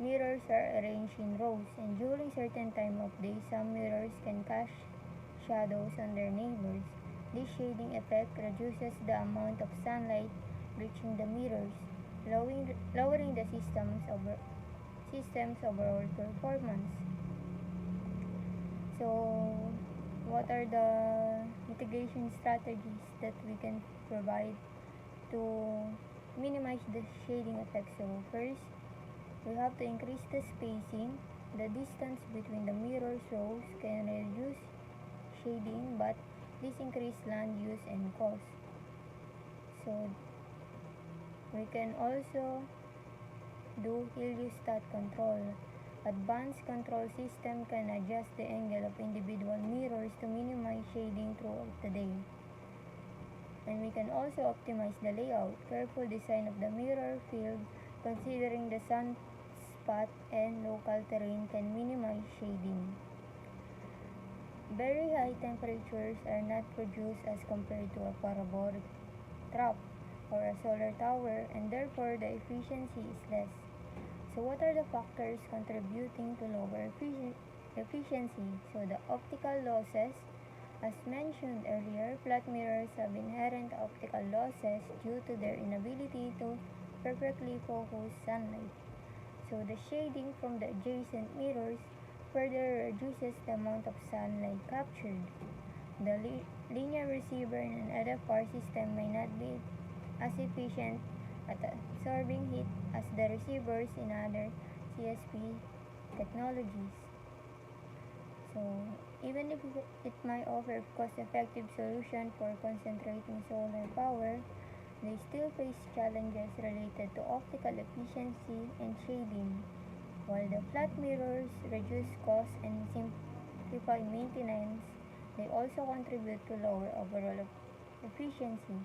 mirrors are arranged in rows, and during certain time of day, some mirrors can cast shadows on their neighbors. This shading effect reduces the amount of sunlight reaching the mirrors, lowering the system's overall performance. So, what are the mitigation strategies that we can provide to minimize the shading effect? So, first, we have to increase the spacing. The distance between the mirror rows can reduce shading, but this increases land use and cost. So, we can also do heliostat control. Advanced control system can adjust the angle of individual mirrors to minimize shading throughout the day. And we can also optimize the layout. Careful design of the mirror field, considering the sunspot and local terrain, can minimize shading. Very high temperatures are not produced as compared to a parabolic trap or a solar tower, and therefore the efficiency is less. So what are the factors contributing to lower efficiency? So the optical losses. As mentioned earlier, flat mirrors have inherent optical losses due to their inability to perfectly focused sunlight. So the shading from the adjacent mirrors further reduces the amount of sunlight captured. The linear receiver in an LFR system may not be as efficient at absorbing heat as the receivers in other CSP technologies. So, even if it might offer cost-effective solution for concentrating solar power, they still face challenges related to optical efficiency and shading. While the flat mirrors reduce costs and simplify maintenance, they also contribute to lower overall efficiency.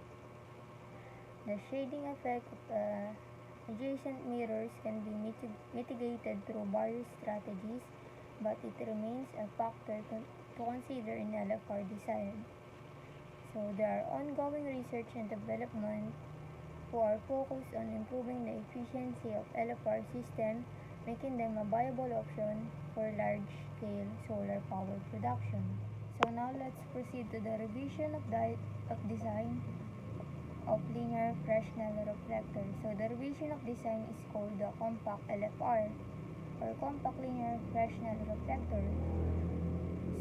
The shading effect of adjacent mirrors can be mitigated through various strategies, but it remains a factor to consider in LFR design. So there are ongoing research and development who are focused on improving the efficiency of LFR systems, making them a viable option for large-scale solar power production. So now let's proceed to the revision of design of linear Fresnel reflector. So the revision of design is called the compact LFR or compact linear Fresnel reflector.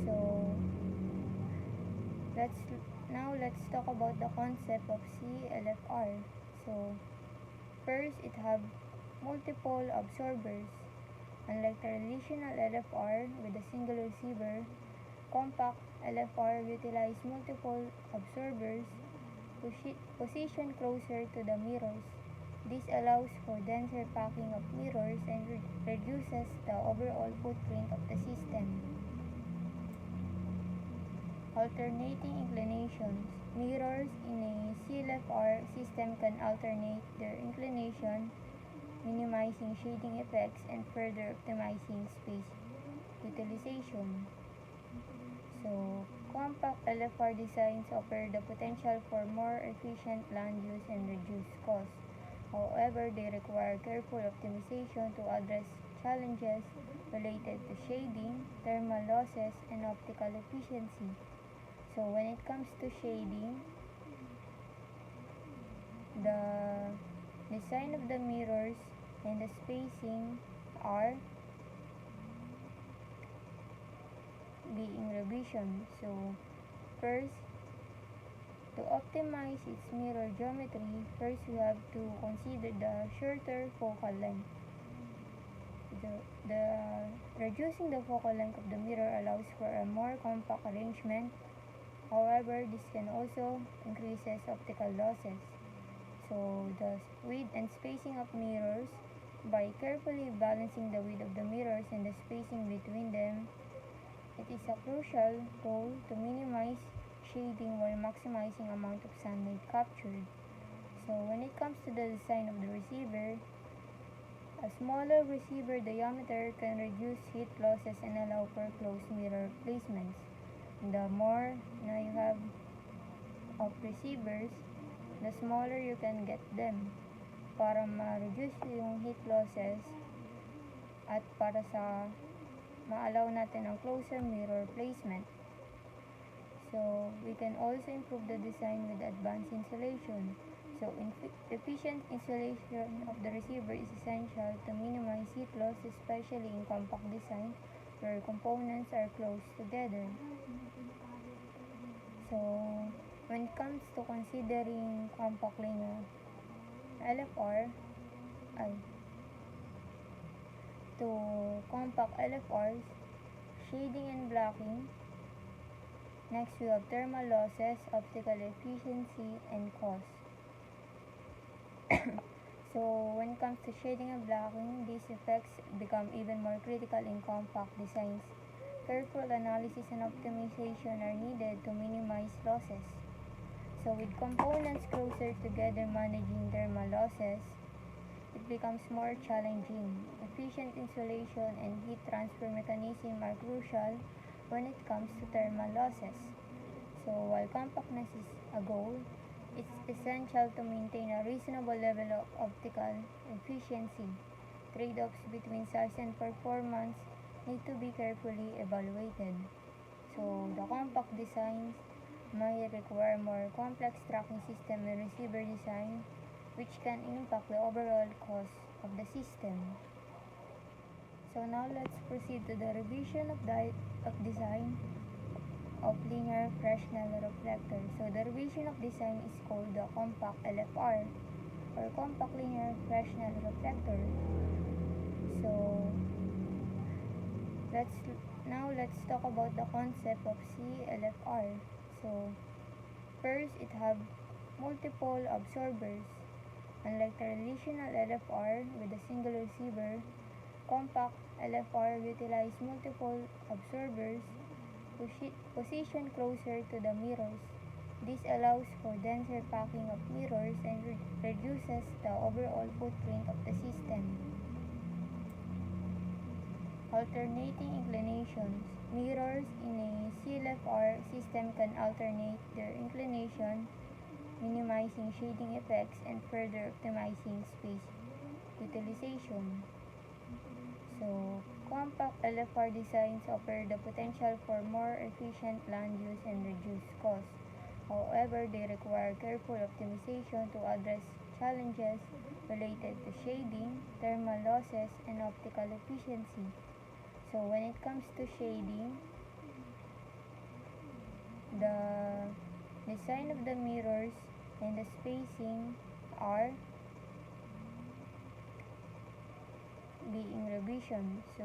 So let's talk about the concept of CLFR. So first, it have multiple absorbers. Unlike traditional LFR with a single receiver, compact LFR utilize multiple absorbers positioned closer to the mirrors. This allows for denser packing of mirrors and reduces the overall footprint of the system. Alternating inclinations. Mirrors in a CLFR system can alternate their inclination, minimizing shading effects and further optimizing space utilization. So, compact LFR designs offer the potential for more efficient land use and reduced costs. However, they require careful optimization to address challenges related to shading, thermal losses, and optical efficiency. So, when it comes to shading, the design of the mirrors and the spacing are being revision. So, first, to optimize its mirror geometry, first we have to consider the shorter focal length. The reducing the focal length of the mirror allows for a more compact arrangement. However, this can also increases optical losses. So, the width and spacing of mirrors, by carefully balancing the width of the mirrors and the spacing between them, it is a crucial goal to minimize shading while maximizing amount of sunlight captured. So when it comes to the design of the receiver, a smaller receiver diameter can reduce heat losses and allow for close mirror placements. The more na you have of receivers, the smaller you can get them para ma-reduce yung heat losses at para sa ma-allow natin ang closer mirror placement. So, we can also improve the design with advanced insulation. So, efficient insulation of the receiver is essential to minimize heat loss, especially in compact design where components are close together. So, when it comes to considering compact linear LFR, to compact LFRs, shading and blocking. Next, we have thermal losses, optical efficiency, and cost. So, when it comes to shading and blocking, these effects become even more critical in compact designs. Careful analysis and optimization are needed to minimize losses. So, with components closer together managing thermal losses, it becomes more challenging. Efficient insulation and heat transfer mechanism are crucial when it comes to thermal losses. So while compactness is a goal, it's essential to maintain a reasonable level of optical efficiency. Trade-offs between size and performance need to be carefully evaluated. So the compact designs may require more complex tracking system and receiver design, which can impact the overall cost of the system. So now let's proceed to the revision of design of linear Fresnel reflector. So the revision of design is called the compact LFR or compact linear Fresnel reflector. So let's talk about the concept of CLFR. So first, it have multiple absorbers. Unlike traditional LFR with a single receiver, compact LFR utilize multiple absorbers positioned closer to the mirrors. This allows for denser packing of mirrors and reduces the overall footprint of the system. Alternating inclinations. Mirrors in a CLFR system can alternate their inclination, minimizing shading effects and further optimizing space utilization. So, compact LFR designs offer the potential for more efficient land use and reduced costs. However, they require careful optimization to address challenges related to shading, thermal losses, and optical efficiency. So, when it comes to shading, the design of the mirrors and the spacing are being revision. So,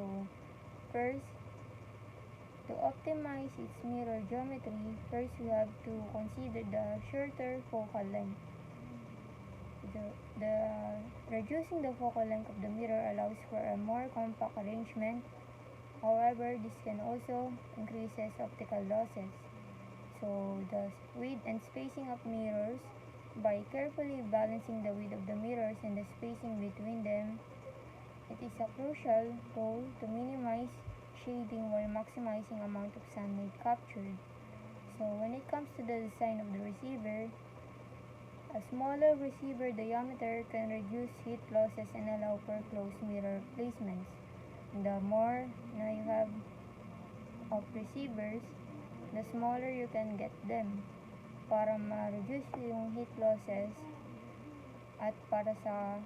first, to optimize its mirror geometry, first we have to consider the shorter focal length. Reducing the focal length of the mirror allows for a more compact arrangement. However, this can also increases optical losses. So, the width and spacing of mirrors, by carefully balancing the width of the mirrors and the spacing between them, it is a crucial goal to minimize shading while maximizing amount of sunlight captured. So, when it comes to the design of the receiver, a smaller receiver diameter can reduce heat losses and allow for close mirror placements. The more na you have of receivers, the smaller you can get them para ma-reduce yung heat losses at para sa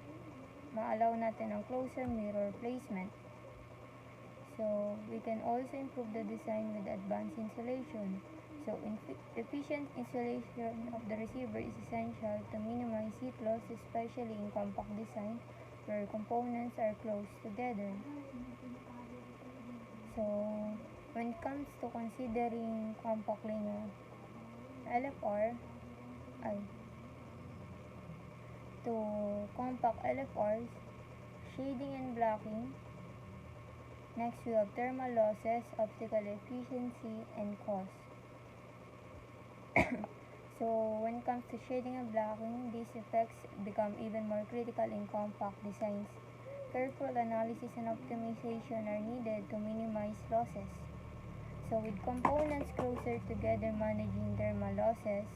ma-allow natin ang closer mirror placement. So, we can also improve the design with advanced insulation. So, efficient insulation of the receiver is essential to minimize heat loss, especially in compact design where components are close together. So, when it comes to considering compact linear compact LFRs, shading and blocking. Next, we have thermal losses, optical efficiency, and cost. So, when it comes to shading and blocking, these effects become even more critical in compact designs. Careful analysis and optimization are needed to minimize losses. So, with components closer together managing thermal losses,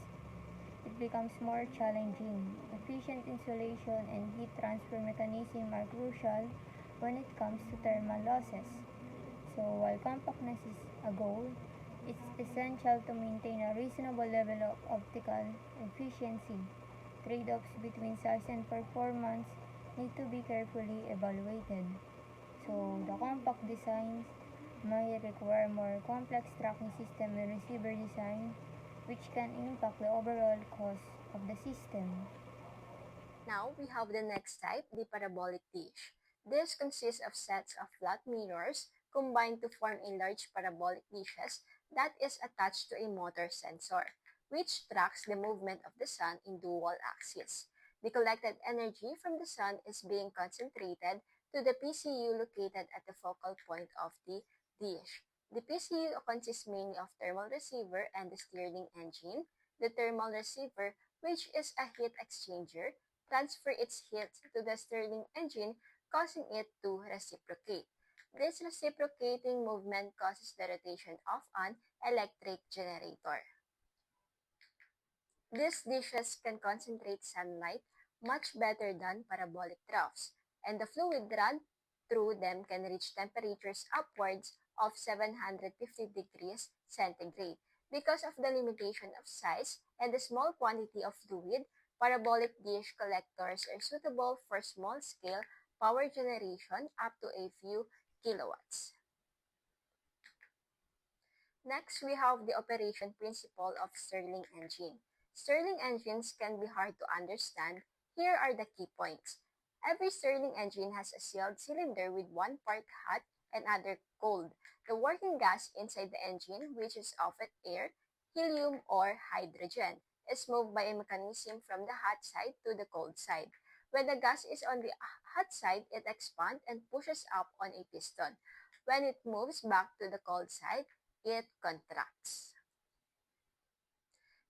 it becomes more challenging. Efficient insulation and heat transfer mechanism are crucial when it comes to thermal losses. So, while compactness is a goal, it's essential to maintain a reasonable level of optical efficiency. Trade-offs between size and performance need to be carefully evaluated. So, the compact designs may require more complex tracking system and receiver design, which can impact the overall cost of the system. Now, we have the next type, the parabolic dish. This consists of sets of flat mirrors combined to form a large parabolic dishes that is attached to a motor sensor, which tracks the movement of the sun in dual axis. The collected energy from the sun is being concentrated to the PCU located at the focal point of the dish. The PCU consists mainly of thermal receiver and the Stirling engine. The thermal receiver, which is a heat exchanger, transfer its heat to the Stirling engine, causing it to reciprocate. This reciprocating movement causes the rotation of an electric generator. These dishes can concentrate sunlight much better than parabolic troughs, and the fluid run through them can reach temperatures upwards of 750 degrees centigrade. Because of the limitation of size and the small quantity of fluid, Parabolic dish collectors are suitable for small-scale power generation up to a few kilowatts. Next, we have the operation principle of Stirling engine. Stirling engines can be hard to understand. Here are the key points. Every Stirling engine has a sealed cylinder with one part hot and other cold. The working gas inside the engine, which is often air, helium, or hydrogen, is moved by a mechanism from the hot side to the cold side. When the gas is on the hot side, it expands and pushes up on a piston. When it moves back to the cold side, it contracts.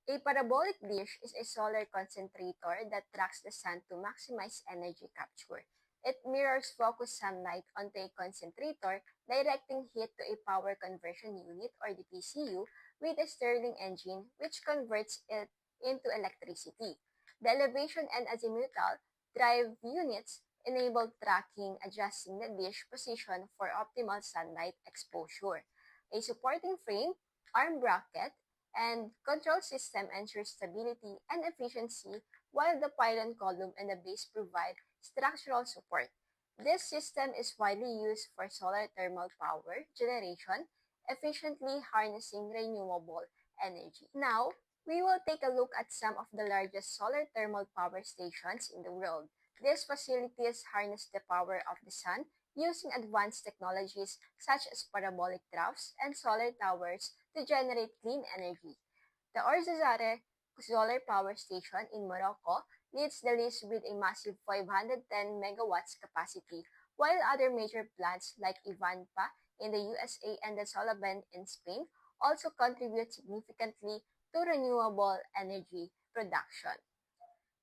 A parabolic dish is a solar concentrator that tracks the sun to maximize energy capture. It mirrors focused sunlight onto a concentrator, directing heat to a power conversion unit or the PCU with a Stirling engine which converts it into electricity. The elevation and azimuthal drive units enable tracking, adjusting the dish position for optimal sunlight exposure. A supporting frame, arm bracket, and control system ensures stability and efficiency, while the pylon column and the base provide structural support. This system is widely used for solar thermal power generation, efficiently harnessing renewable energy. Now, we will take a look at some of the largest solar thermal power stations in the world. These facilities harness the power of the sun using advanced technologies such as parabolic troughs and solar towers to generate clean energy. The Ouarzazate Solar Power Station in Morocco leads the list with a massive 510 megawatts capacity, while other major plants like Ivanpah in the USA and the Solaben in Spain also contribute significantly to renewable energy production.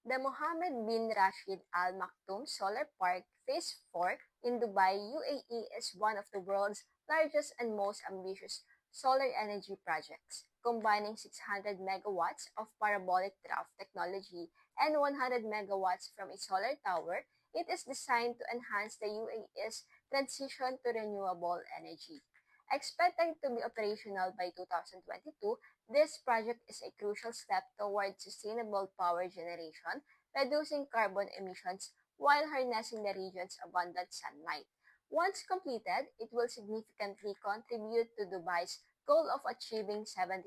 The Mohammed bin Rashid Al Maktoum Solar Park Phase 4 in Dubai, UAE is one of the world's largest and most ambitious solar energy projects, combining 600 megawatts of parabolic trough technology and 100 megawatts from a solar tower. It is designed to enhance the UAE's transition to renewable energy. Expected to be operational by 2022, this project is a crucial step toward sustainable power generation, reducing carbon emissions while harnessing the region's abundant sunlight. Once completed, it will significantly contribute to Dubai's goal of achieving 75%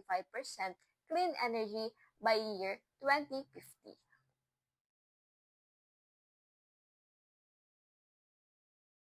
clean energy by year 2050.